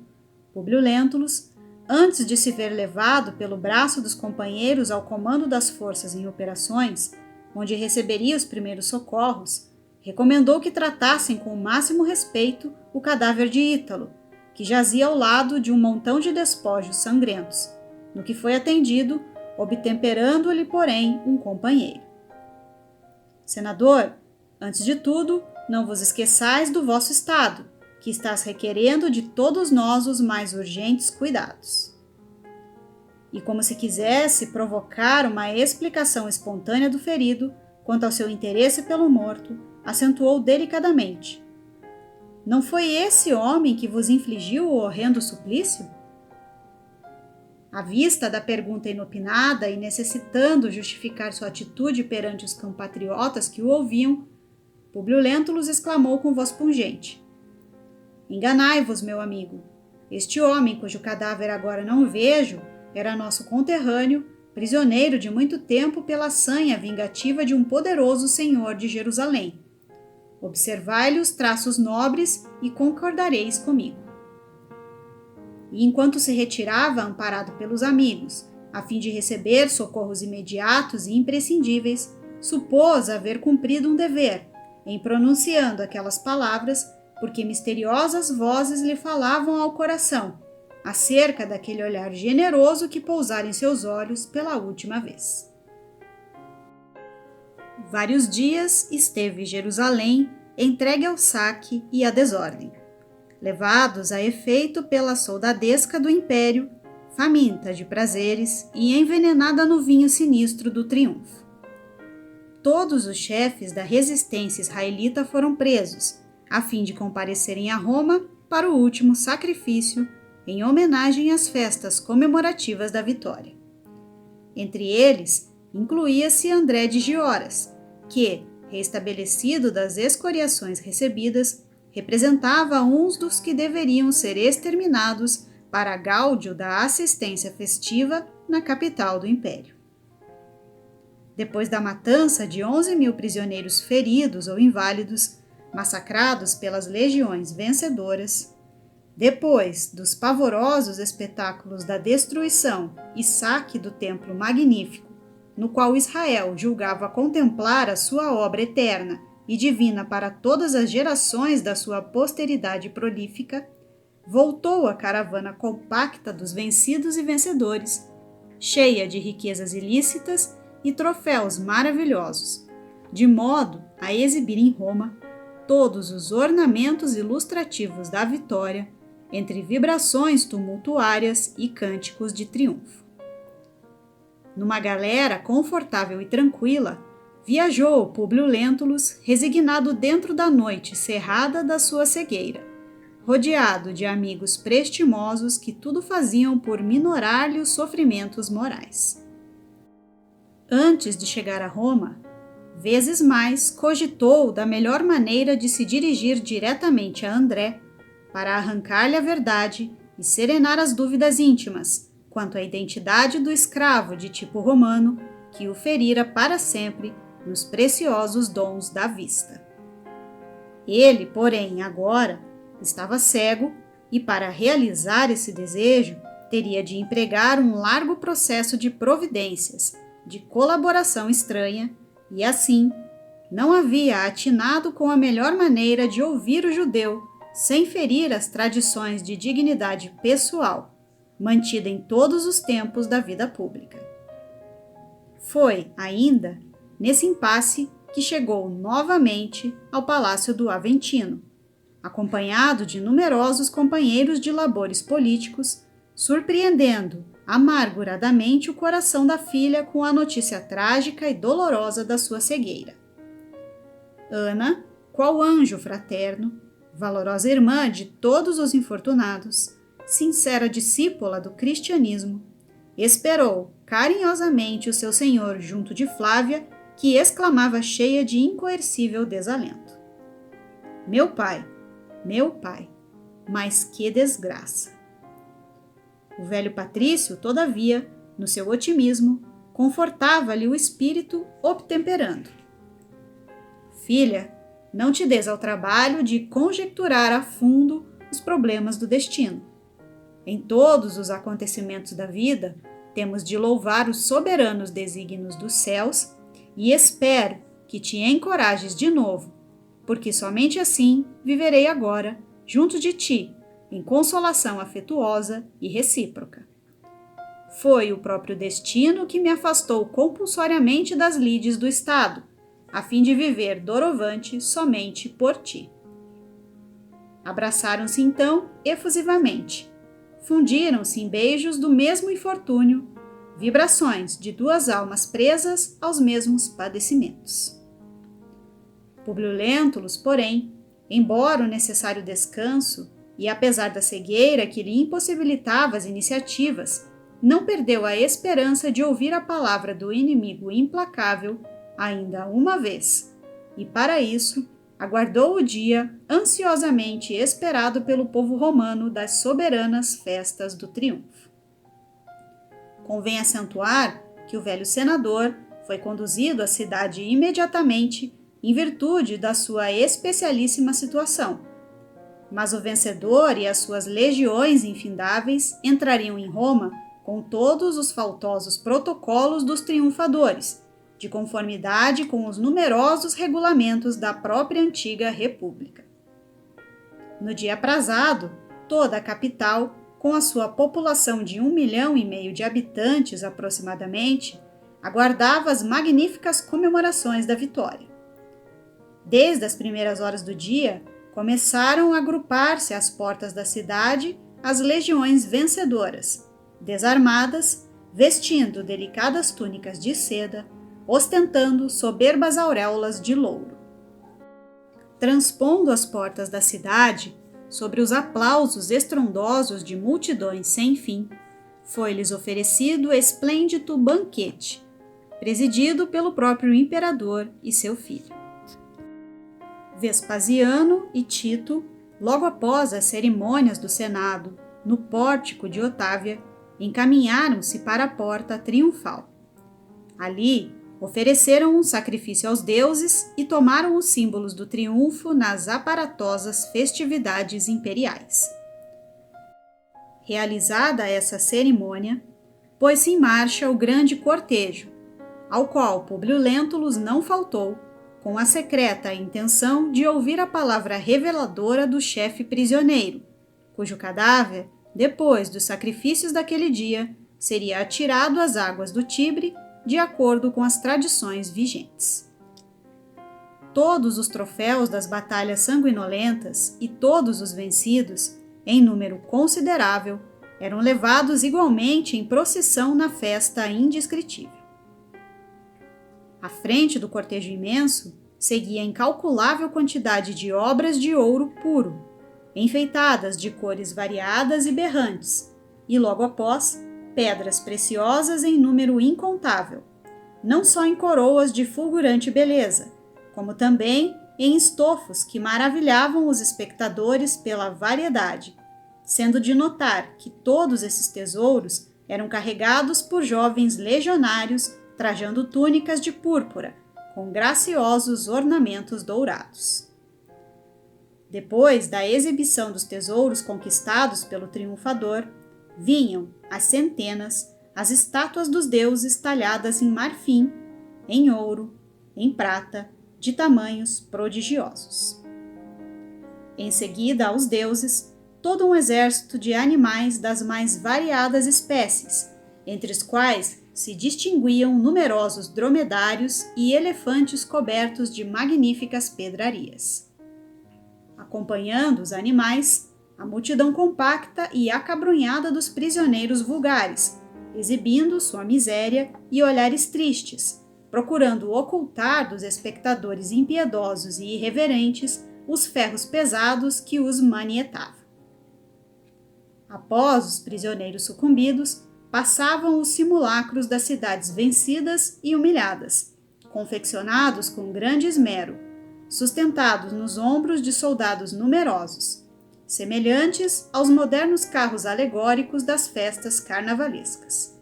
Públio Lentulus, antes de se ver levado pelo braço dos companheiros ao comando das forças em operações, onde receberia os primeiros socorros, recomendou que tratassem com o máximo respeito o cadáver de Ítalo, que jazia ao lado de um montão de despojos sangrentos, no que foi atendido, obtemperando-lhe, porém, um companheiro. Senador, antes de tudo, não vos esqueçais do vosso estado, que estás requerendo de todos nós os mais urgentes cuidados. E como se quisesse provocar uma explicação espontânea do ferido quanto ao seu interesse pelo morto, acentuou delicadamente. Não foi esse homem que vos infligiu o horrendo suplício? À vista da pergunta inopinada e necessitando justificar sua atitude perante os compatriotas que o ouviam, Públio Lentulus exclamou com voz pungente. Enganai-vos, meu amigo. Este homem, cujo cadáver agora não vejo, era nosso conterrâneo, prisioneiro de muito tempo pela sanha vingativa de um poderoso senhor de Jerusalém. Observai-lhe os traços nobres e concordareis comigo. E enquanto se retirava amparado pelos amigos, a fim de receber socorros imediatos e imprescindíveis, supôs haver cumprido um dever, em pronunciando aquelas palavras, porque misteriosas vozes lhe falavam ao coração, acerca daquele olhar generoso que pousara em seus olhos pela última vez. Vários dias esteve Jerusalém entregue ao saque e à desordem, levados a efeito pela soldadesca do império, faminta de prazeres e envenenada no vinho sinistro do triunfo. Todos os chefes da resistência israelita foram presos, a fim de comparecerem a Roma para o último sacrifício em homenagem às festas comemorativas da vitória. Entre eles, incluía-se André de Gioras, que, restabelecido das escoriações recebidas, representava uns dos que deveriam ser exterminados para gáudio da assistência festiva na capital do Império. Depois da matança de 11.000 prisioneiros feridos ou inválidos, massacrados pelas legiões vencedoras, depois dos pavorosos espetáculos da destruição e saque do Templo Magnífico, no qual Israel julgava contemplar a sua obra eterna e divina para todas as gerações da sua posteridade prolífica, voltou a caravana compacta dos vencidos e vencedores, cheia de riquezas ilícitas e troféus maravilhosos, de modo a exibir em Roma todos os ornamentos ilustrativos da vitória, entre vibrações tumultuárias e cânticos de triunfo. Numa galera confortável e tranquila, viajou Públio Lentulus, resignado dentro da noite cerrada da sua cegueira, rodeado de amigos prestimosos que tudo faziam por minorar-lhe os sofrimentos morais. Antes de chegar a Roma, vezes mais cogitou da melhor maneira de se dirigir diretamente a André para arrancar-lhe a verdade e serenar as dúvidas íntimas quanto à identidade do escravo de tipo romano que o ferira para sempre nos preciosos dons da vista. Ele, porém, agora estava cego e, para realizar esse desejo, teria de empregar um largo processo de providências, de colaboração estranha, e assim não havia atinado com a melhor maneira de ouvir o judeu, sem ferir as tradições de dignidade pessoal, mantida em todos os tempos da vida pública. Foi, ainda, nesse impasse que chegou novamente ao Palácio do Aventino, acompanhado de numerosos companheiros de labores políticos, surpreendendo amarguradamente o coração da filha com a notícia trágica e dolorosa da sua cegueira. Ana, qual anjo fraterno, valorosa irmã de todos os infortunados, sincera discípula do cristianismo, esperou carinhosamente o seu senhor junto de Flávia, que exclamava cheia de incoercível desalento: meu pai, mas que desgraça! O velho patrício, todavia, no seu otimismo, confortava-lhe o espírito obtemperando: filha, não te des ao trabalho de conjecturar a fundo os problemas do destino. Em todos os acontecimentos da vida, temos de louvar os soberanos desígnios dos céus e espero que te encorajes de novo, porque somente assim viverei agora, junto de ti, em consolação afetuosa e recíproca. Foi o próprio destino que me afastou compulsoriamente das lides do Estado, a fim de viver doravante somente por ti. Abraçaram-se então efusivamente, fundiram-se em beijos do mesmo infortúnio, vibrações de duas almas presas aos mesmos padecimentos. Publio Lentulus, porém, embora o necessário descanso e apesar da cegueira que lhe impossibilitava as iniciativas, não perdeu a esperança de ouvir a palavra do inimigo implacável ainda uma vez, e para isso aguardou o dia ansiosamente esperado pelo povo romano das soberanas festas do triunfo. Convém acentuar que o velho senador foi conduzido à cidade imediatamente em virtude da sua especialíssima situação, mas o vencedor e as suas legiões infindáveis entrariam em Roma com todos os faltosos protocolos dos triunfadores, de conformidade com os numerosos regulamentos da própria antiga república. No dia aprazado, toda a capital, com a sua população de 1,5 milhão de habitantes aproximadamente, aguardava as magníficas comemorações da vitória. Desde as primeiras horas do dia, começaram a agrupar-se às portas da cidade as legiões vencedoras, desarmadas, vestindo delicadas túnicas de seda, ostentando soberbas auréolas de louro. Transpondo as portas da cidade, sobre os aplausos estrondosos de multidões sem fim, foi-lhes oferecido esplêndido banquete, presidido pelo próprio imperador e seu filho. Vespasiano e Tito, logo após as cerimônias do Senado, no pórtico de Otávia, encaminharam-se para a porta triunfal. Ali, ofereceram um sacrifício aos deuses e tomaram os símbolos do triunfo nas aparatosas festividades imperiais. Realizada essa cerimônia, pôs-se em marcha o grande cortejo, ao qual Publio Lentulus não faltou, com a secreta intenção de ouvir a palavra reveladora do chefe prisioneiro, cujo cadáver, depois dos sacrifícios daquele dia, seria atirado às águas do Tibre, de acordo com as tradições vigentes. Todos os troféus das batalhas sanguinolentas e todos os vencidos, em número considerável, eram levados igualmente em procissão na festa indescritível. À frente do cortejo imenso, seguia a incalculável quantidade de obras de ouro puro, enfeitadas de cores variadas e berrantes, e logo após, pedras preciosas em número incontável, não só em coroas de fulgurante beleza, como também em estofos que maravilhavam os espectadores pela variedade, sendo de notar que todos esses tesouros eram carregados por jovens legionários trajando túnicas de púrpura, com graciosos ornamentos dourados. Depois da exibição dos tesouros conquistados pelo triunfador, vinham, às centenas, as estátuas dos deuses talhadas em marfim, em ouro, em prata, de tamanhos prodigiosos. Em seguida aos deuses, todo um exército de animais das mais variadas espécies, entre os quais se distinguiam numerosos dromedários e elefantes cobertos de magníficas pedrarias. Acompanhando os animais, a multidão compacta e acabrunhada dos prisioneiros vulgares, exibindo sua miséria e olhares tristes, procurando ocultar dos espectadores impiedosos e irreverentes os ferros pesados que os manietavam. Após os prisioneiros sucumbidos, passavam os simulacros das cidades vencidas e humilhadas, confeccionados com grande esmero, sustentados nos ombros de soldados numerosos, semelhantes aos modernos carros alegóricos das festas carnavalescas.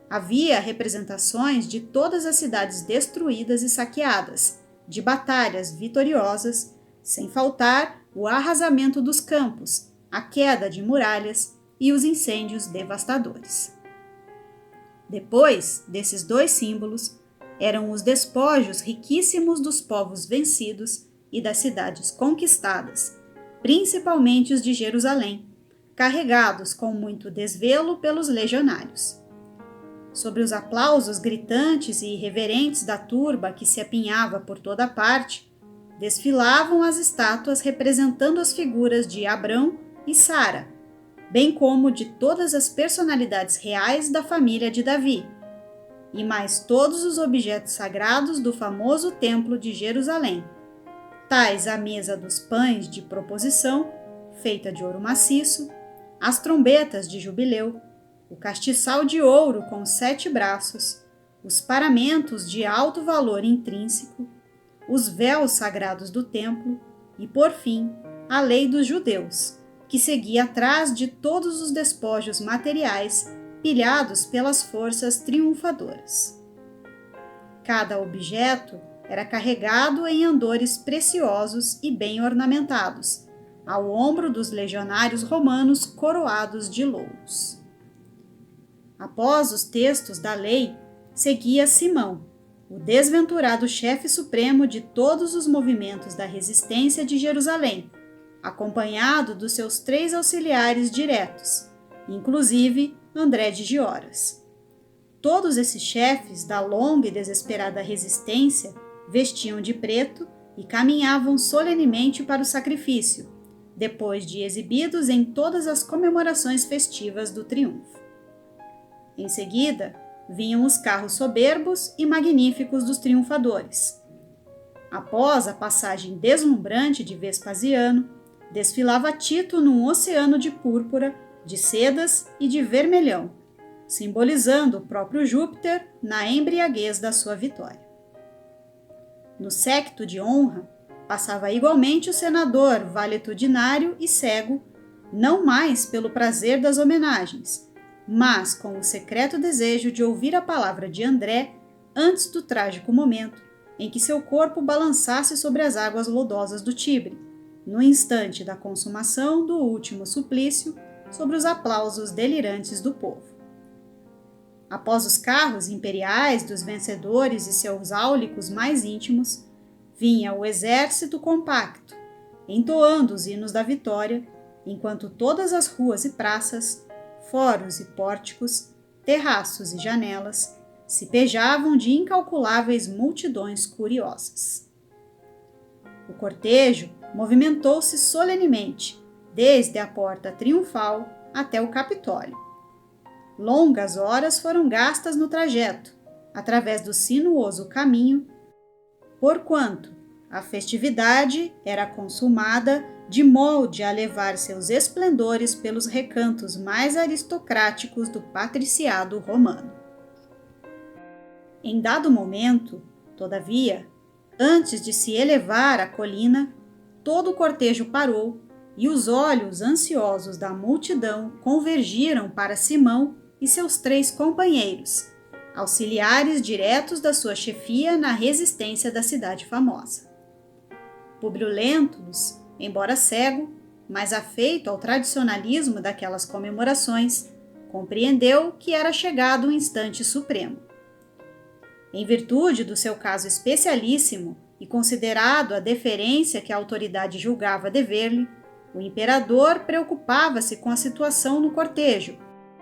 Havia representações de todas as cidades destruídas e saqueadas, de batalhas vitoriosas, sem faltar o arrasamento dos campos, a queda de muralhas e os incêndios devastadores. Depois desses dois símbolos, eram os despojos riquíssimos dos povos vencidos e das cidades conquistadas, principalmente os de Jerusalém, carregados com muito desvelo pelos legionários. Sobre os aplausos gritantes e irreverentes da turba que se apinhava por toda parte, desfilavam as estátuas representando as figuras de Abrão e Sara, bem como de todas as personalidades reais da família de Davi, e mais todos os objetos sagrados do famoso Templo de Jerusalém, tais a mesa dos pães de proposição, feita de ouro maciço, as trombetas de jubileu, o castiçal de ouro com 7 braços, os paramentos de alto valor intrínseco, os véus sagrados do templo e, por fim, a lei dos judeus, que seguia atrás de todos os despojos materiais pilhados pelas forças triunfadoras. Cada objeto era carregado em andores preciosos e bem ornamentados, ao ombro dos legionários romanos coroados de louros. Após os textos da lei, seguia Simão, o desventurado chefe supremo de todos os movimentos da resistência de Jerusalém, acompanhado dos seus 3 auxiliares diretos, inclusive André de Gioras. Todos esses chefes da longa e desesperada resistência vestiam de preto e caminhavam solenemente para o sacrifício, depois de exibidos em todas as comemorações festivas do triunfo. Em seguida, vinham os carros soberbos e magníficos dos triunfadores. Após a passagem deslumbrante de Vespasiano, desfilava Tito num oceano de púrpura, de sedas e de vermelhão, simbolizando o próprio Júpiter na embriaguez da sua vitória. No séquito de honra, passava igualmente o senador valetudinário e cego, não mais pelo prazer das homenagens, mas com o secreto desejo de ouvir a palavra de André antes do trágico momento em que seu corpo balançasse sobre as águas lodosas do Tibre, no instante da consumação do último suplício, sobre os aplausos delirantes do povo. Após os carros imperiais dos vencedores e seus áulicos mais íntimos, vinha o exército compacto, entoando os hinos da vitória, enquanto todas as ruas e praças, foros e pórticos, terraços e janelas se pejavam de incalculáveis multidões curiosas. O cortejo movimentou-se solenemente, desde a porta triunfal até o Capitólio. Longas horas foram gastas no trajeto, através do sinuoso caminho, porquanto a festividade era consumada de molde a levar seus esplendores pelos recantos mais aristocráticos do patriciado romano. Em dado momento, todavia, antes de se elevar a colina, todo o cortejo parou e os olhos ansiosos da multidão convergiram para Simão e seus 3 companheiros, auxiliares diretos da sua chefia na resistência da cidade famosa. Publio Lentulus, embora cego, mais afeito ao tradicionalismo daquelas comemorações, compreendeu que era chegado o instante supremo. Em virtude do seu caso especialíssimo e considerado a deferência que a autoridade julgava dever-lhe, o imperador preocupava-se com a situação no cortejo,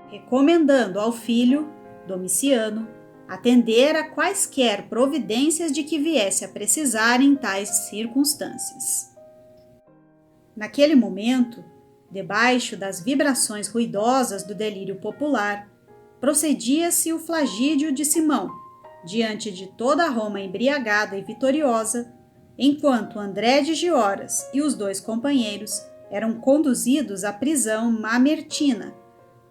recomendando ao filho, Domiciano, atender a quaisquer providências de que viesse a precisar em tais circunstâncias. Naquele momento, debaixo das vibrações ruidosas do delírio popular, procedia-se o flagídio de Simão, diante de toda a Roma embriagada e vitoriosa, enquanto André de Gioras e os 2 companheiros eram conduzidos à prisão mamertina,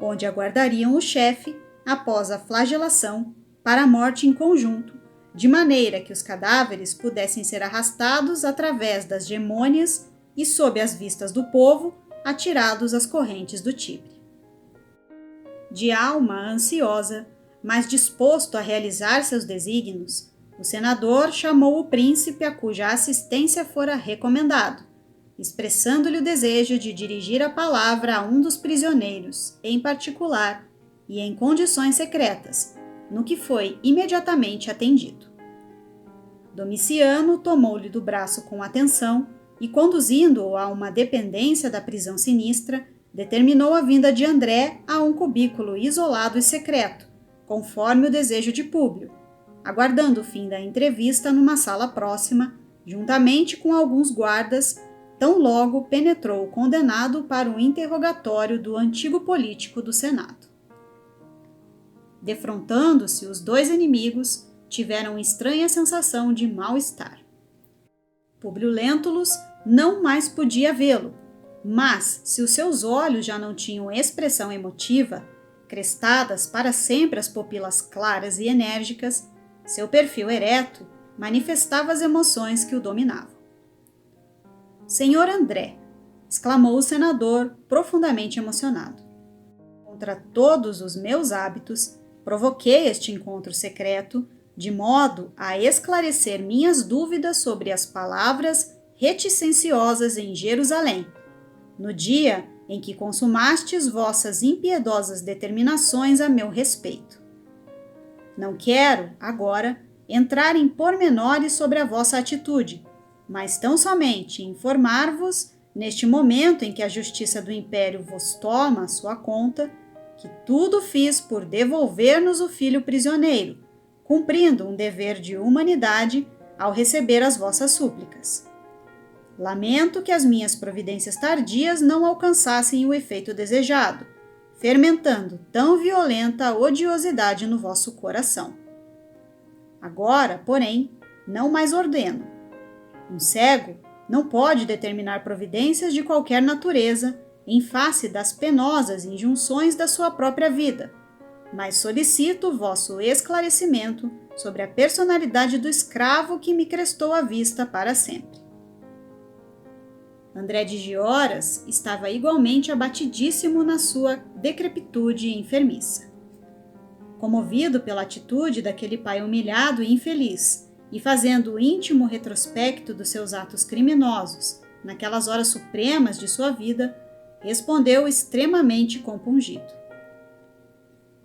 onde aguardariam o chefe após a flagelação para a morte em conjunto, de maneira que os cadáveres pudessem ser arrastados através das gemônias e, sob as vistas do povo, atirados às correntes do Tibre. De alma ansiosa, mas disposto a realizar seus desígnios, o senador chamou o príncipe a cuja assistência fora recomendado, expressando-lhe o desejo de dirigir a palavra a um dos prisioneiros, em particular, e em condições secretas, no que foi imediatamente atendido. Domiciano tomou-lhe do braço com atenção e, conduzindo-o a uma dependência da prisão sinistra, determinou a vinda de André a um cubículo isolado e secreto, conforme o desejo de Públio, aguardando o fim da entrevista numa sala próxima, juntamente com alguns guardas, tão logo penetrou o condenado para o interrogatório do antigo político do Senado. Defrontando-se os 2 inimigos, tiveram estranha sensação de mal-estar. Públio Lentulus não mais podia vê-lo, mas, se os seus olhos já não tinham expressão emotiva, crestadas para sempre as pupilas claras e enérgicas, seu perfil ereto manifestava as emoções que o dominavam. Senhor André, exclamou o senador, profundamente emocionado. Contra todos os meus hábitos, provoquei este encontro secreto, de modo a esclarecer minhas dúvidas sobre as palavras reticenciosas em Jerusalém, no dia em que consumastes vossas impiedosas determinações a meu respeito. Não quero, agora, entrar em pormenores sobre a vossa atitude, mas tão somente informar-vos, neste momento em que a justiça do império vos toma a sua conta, que tudo fiz por devolver-nos o filho prisioneiro, cumprindo um dever de humanidade ao receber as vossas súplicas. Lamento que as minhas providências tardias não alcançassem o efeito desejado, fermentando tão violenta odiosidade no vosso coração. Agora, porém, não mais ordeno. Um cego não pode determinar providências de qualquer natureza em face das penosas injunções da sua própria vida, mas solicito o vosso esclarecimento sobre a personalidade do escravo que me crestou a vista para sempre. André de Gioras estava igualmente abatidíssimo na sua decrepitude enfermiça. Comovido pela atitude daquele pai humilhado e infeliz, e fazendo o íntimo retrospecto dos seus atos criminosos, naquelas horas supremas de sua vida, respondeu extremamente compungido.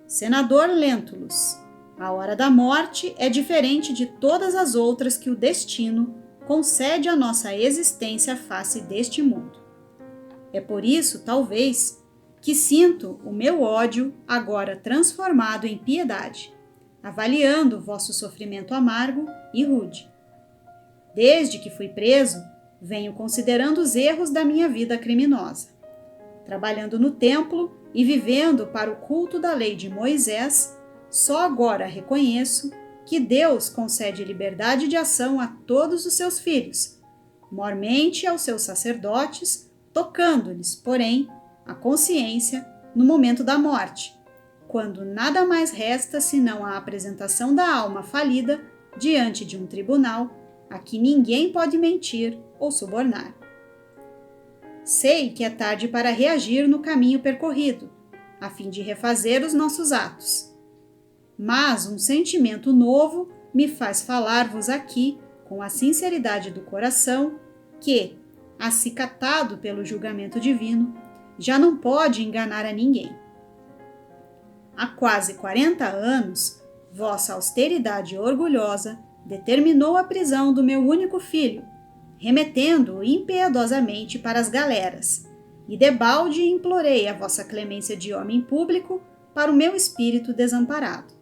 Senador Lentulus, a hora da morte é diferente de todas as outras que o destino concede à nossa existência face deste mundo. É por isso, talvez, que sinto o meu ódio agora transformado em piedade, avaliando vosso sofrimento amargo e rude. Desde que fui preso, venho considerando os erros da minha vida criminosa. Trabalhando no templo e vivendo para o culto da lei de Moisés, só agora reconheço que Deus concede liberdade de ação a todos os seus filhos, mormente aos seus sacerdotes, tocando-lhes, porém, a consciência no momento da morte, quando nada mais resta senão a apresentação da alma falida diante de um tribunal a que ninguém pode mentir ou subornar. Sei que é tarde para reagir no caminho percorrido, a fim de refazer os nossos atos. Mas um sentimento novo me faz falar-vos aqui, com a sinceridade do coração, que, acicatado pelo julgamento divino, já não pode enganar a ninguém. Há quase 40 anos, vossa austeridade orgulhosa determinou a prisão do meu único filho, remetendo-o impiedosamente para as galeras, e debalde implorei a vossa clemência de homem público para o meu espírito desamparado.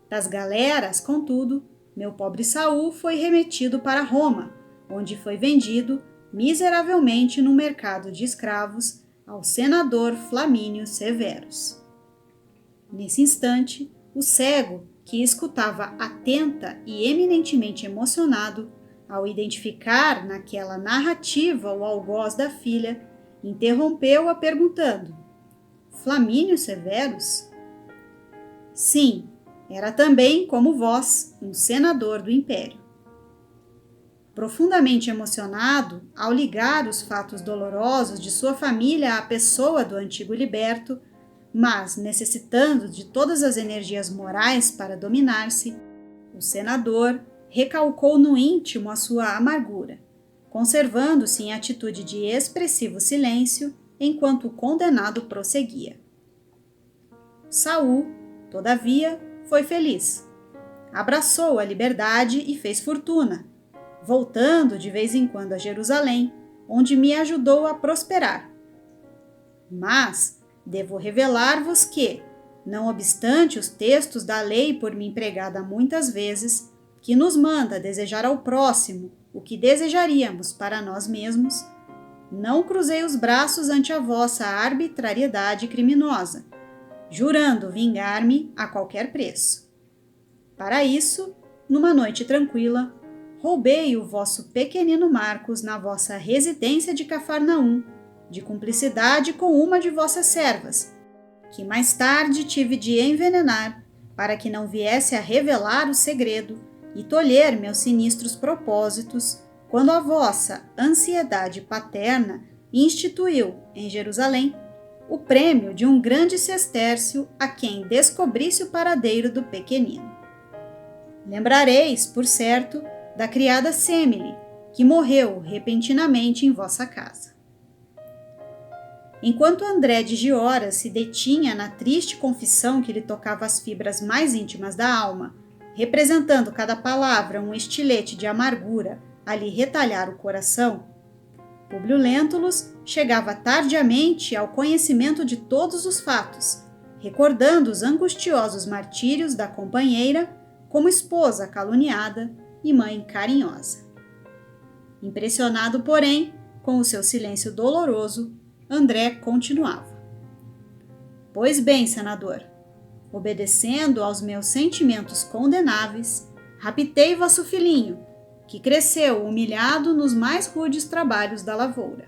Das galeras, contudo, meu pobre Saul foi remetido para Roma, onde foi vendido miseravelmente no mercado de escravos ao senador Flamínio Severus. Nesse instante, o cego, que escutava atenta e eminentemente emocionado, ao identificar naquela narrativa o algoz da filha, interrompeu-a perguntando: Flamínio Severus? Sim, era também, como vós, um senador do império. Profundamente emocionado, ao ligar os fatos dolorosos de sua família à pessoa do antigo liberto, mas necessitando de todas as energias morais para dominar-se, o senador recalcou no íntimo a sua amargura, conservando-se em atitude de expressivo silêncio enquanto o condenado prosseguia. Saul, todavia, foi feliz. Abraçou a liberdade e fez fortuna, voltando de vez em quando a Jerusalém, onde me ajudou a prosperar. Mas devo revelar-vos que, não obstante os textos da lei por mim pregada muitas vezes, que nos manda desejar ao próximo o que desejaríamos para nós mesmos, não cruzei os braços ante a vossa arbitrariedade criminosa, jurando vingar-me a qualquer preço. Para isso, numa noite tranquila, roubei o vosso pequenino Marcos na vossa residência de Cafarnaum, de cumplicidade com uma de vossas servas, que mais tarde tive de envenenar, para que não viesse a revelar o segredo e tolher meus sinistros propósitos, quando a vossa ansiedade paterna instituiu, em Jerusalém, o prêmio de um grande sestércio a quem descobrisse o paradeiro do pequenino. Lembrareis, por certo, da criada Semele, que morreu repentinamente em vossa casa. Enquanto André de Giora se detinha na triste confissão que lhe tocava as fibras mais íntimas da alma, representando cada palavra um estilete de amargura a lhe retalhar o coração, Públio Lentulus chegava tardiamente ao conhecimento de todos os fatos, recordando os angustiosos martírios da companheira como esposa caluniada e mãe carinhosa. Impressionado, porém, com o seu silêncio doloroso, André continuava. Pois bem, senador, obedecendo aos meus sentimentos condenáveis, raptei vosso filhinho, que cresceu humilhado nos mais rudes trabalhos da lavoura.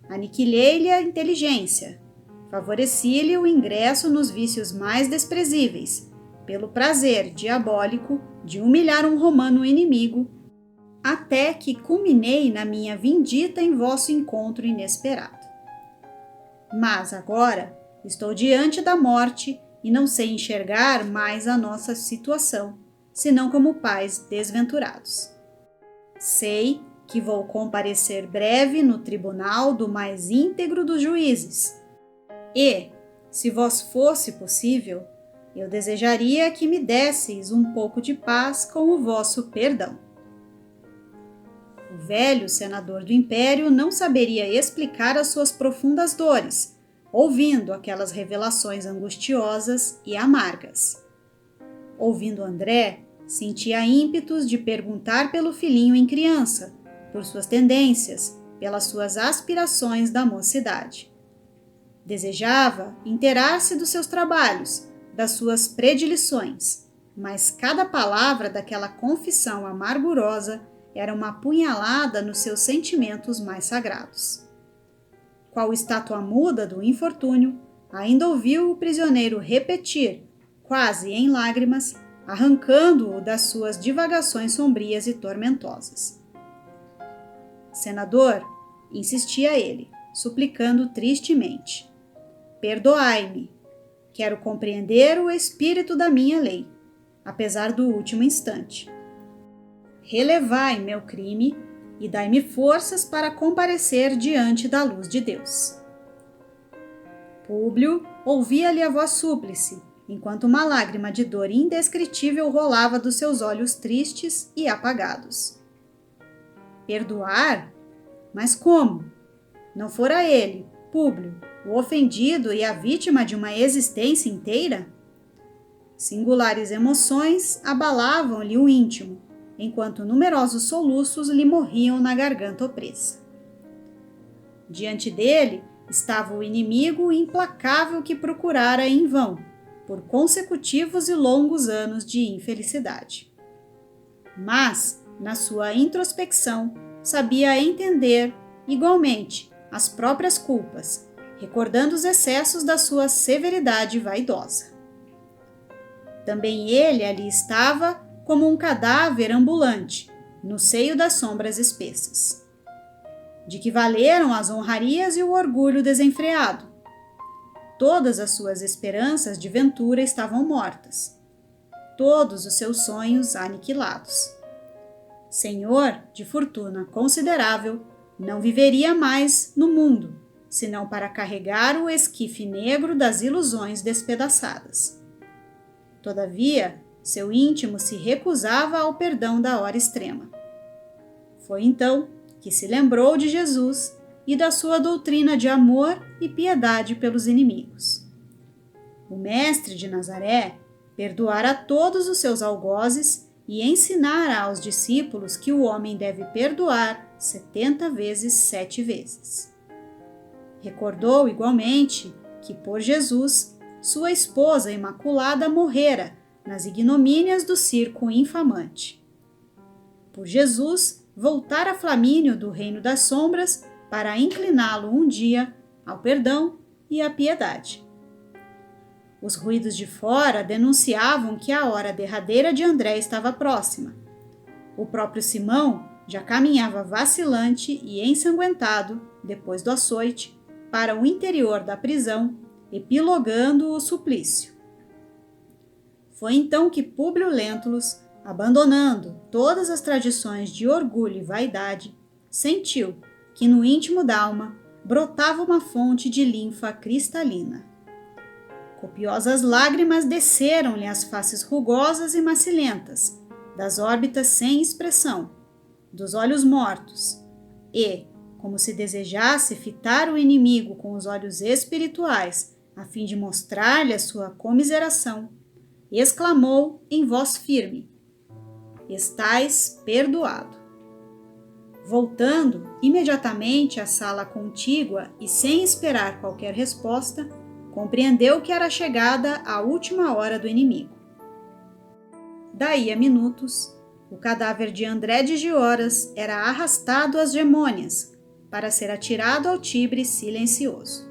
Aniquilei-lhe a inteligência, favoreci-lhe o ingresso nos vícios mais desprezíveis, pelo prazer diabólico de humilhar um romano inimigo, até que culminei na minha vindita em vosso encontro inesperado. Mas agora estou diante da morte e não sei enxergar mais a nossa situação, senão como pais desventurados. Sei que vou comparecer breve no tribunal do mais íntegro dos juízes. E, se vos fosse possível, eu desejaria que me desseis um pouco de paz com o vosso perdão. O velho senador do império não saberia explicar as suas profundas dores, ouvindo aquelas revelações angustiosas e amargas. Ouvindo André, sentia ímpetos de perguntar pelo filhinho em criança, por suas tendências, pelas suas aspirações da mocidade. Desejava inteirar-se dos seus trabalhos, das suas predileções, mas cada palavra daquela confissão amargurosa era uma punhalada nos seus sentimentos mais sagrados. Qual estátua muda do infortúnio, ainda ouviu o prisioneiro repetir, quase em lágrimas, arrancando-o das suas divagações sombrias e tormentosas. Senador, insistia ele, suplicando tristemente, perdoai-me, quero compreender o espírito da minha lei, apesar do último instante. Relevai meu crime e dai-me forças para comparecer diante da luz de Deus. Públio ouvia-lhe a voz súplice, enquanto uma lágrima de dor indescritível rolava dos seus olhos tristes e apagados. Perdoar? Mas como? Não fora ele, Públio, o ofendido e a vítima de uma existência inteira? Singulares emoções abalavam-lhe o íntimo, enquanto numerosos soluços lhe morriam na garganta opressa. Diante dele estava o inimigo implacável que procurara em vão, por consecutivos e longos anos de infelicidade. Mas, na sua introspecção, sabia entender, igualmente, as próprias culpas, recordando os excessos da sua severidade vaidosa. Também ele ali estava como um cadáver ambulante, no seio das sombras espessas. De que valeram as honrarias e o orgulho desenfreado? Todas as suas esperanças de ventura estavam mortas. Todos os seus sonhos aniquilados. Senhor de fortuna considerável, não viveria mais no mundo, senão para carregar o esquife negro das ilusões despedaçadas. Todavia, seu íntimo se recusava ao perdão da hora extrema. Foi então que se lembrou de Jesus e da sua doutrina de amor e piedade pelos inimigos. O mestre de Nazaré perdoara todos os seus algozes e ensinara aos discípulos que o homem deve perdoar 70 vezes 7 vezes. Recordou igualmente que por Jesus, sua esposa imaculada morrera nas ignomínias do circo infamante. Por Jesus, voltara Flamínio do reino das sombras para incliná-lo um dia ao perdão e à piedade. Os ruídos de fora denunciavam que a hora derradeira de André estava próxima. O próprio Simão já caminhava vacilante e ensanguentado, depois do açoite, para o interior da prisão, epilogando o suplício. Foi então que Públio Lentulus, abandonando todas as tradições de orgulho e vaidade, sentiu que no íntimo d'alma brotava uma fonte de linfa cristalina. Copiosas lágrimas desceram-lhe as faces rugosas e macilentas, das órbitas sem expressão, dos olhos mortos, e, como se desejasse fitar o inimigo com os olhos espirituais, a fim de mostrar-lhe a sua comiseração, exclamou em voz firme: "Estais perdoado." Voltando imediatamente à sala contígua e sem esperar qualquer resposta, compreendeu que era chegada a última hora do inimigo. Daí a minutos, o cadáver de André de Gioras era arrastado às gemônias para ser atirado ao Tibre silencioso.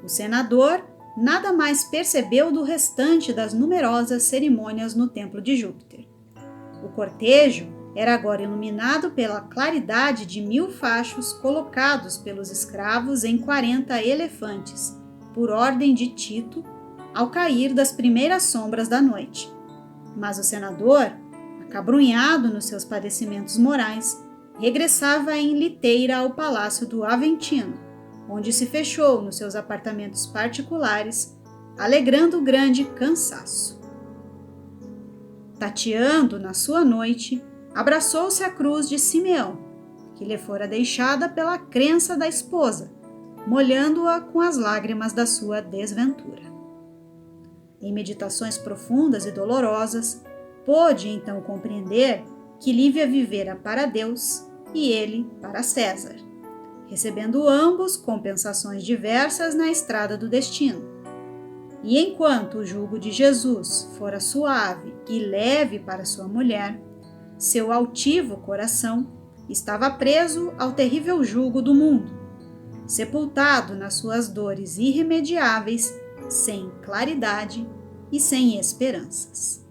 O senador nada mais percebeu do restante das numerosas cerimônias no templo de Júpiter. O cortejo era agora iluminado pela claridade de 1000 fachos colocados pelos escravos em 40 elefantes, por ordem de Tito, ao cair das primeiras sombras da noite. Mas o senador, acabrunhado nos seus padecimentos morais, regressava em liteira ao palácio do Aventino, onde se fechou nos seus apartamentos particulares, alegrando o grande cansaço. Tateando na sua noite, abraçou-se à cruz de Simeão, que lhe fora deixada pela crença da esposa, molhando-a com as lágrimas da sua desventura. Em meditações profundas e dolorosas, pôde então compreender que Lívia vivera para Deus e ele para César, recebendo ambos compensações diversas na estrada do destino. E enquanto o jugo de Jesus fora suave e leve para sua mulher, seu altivo coração estava preso ao terrível jugo do mundo, sepultado nas suas dores irremediáveis, sem claridade e sem esperanças.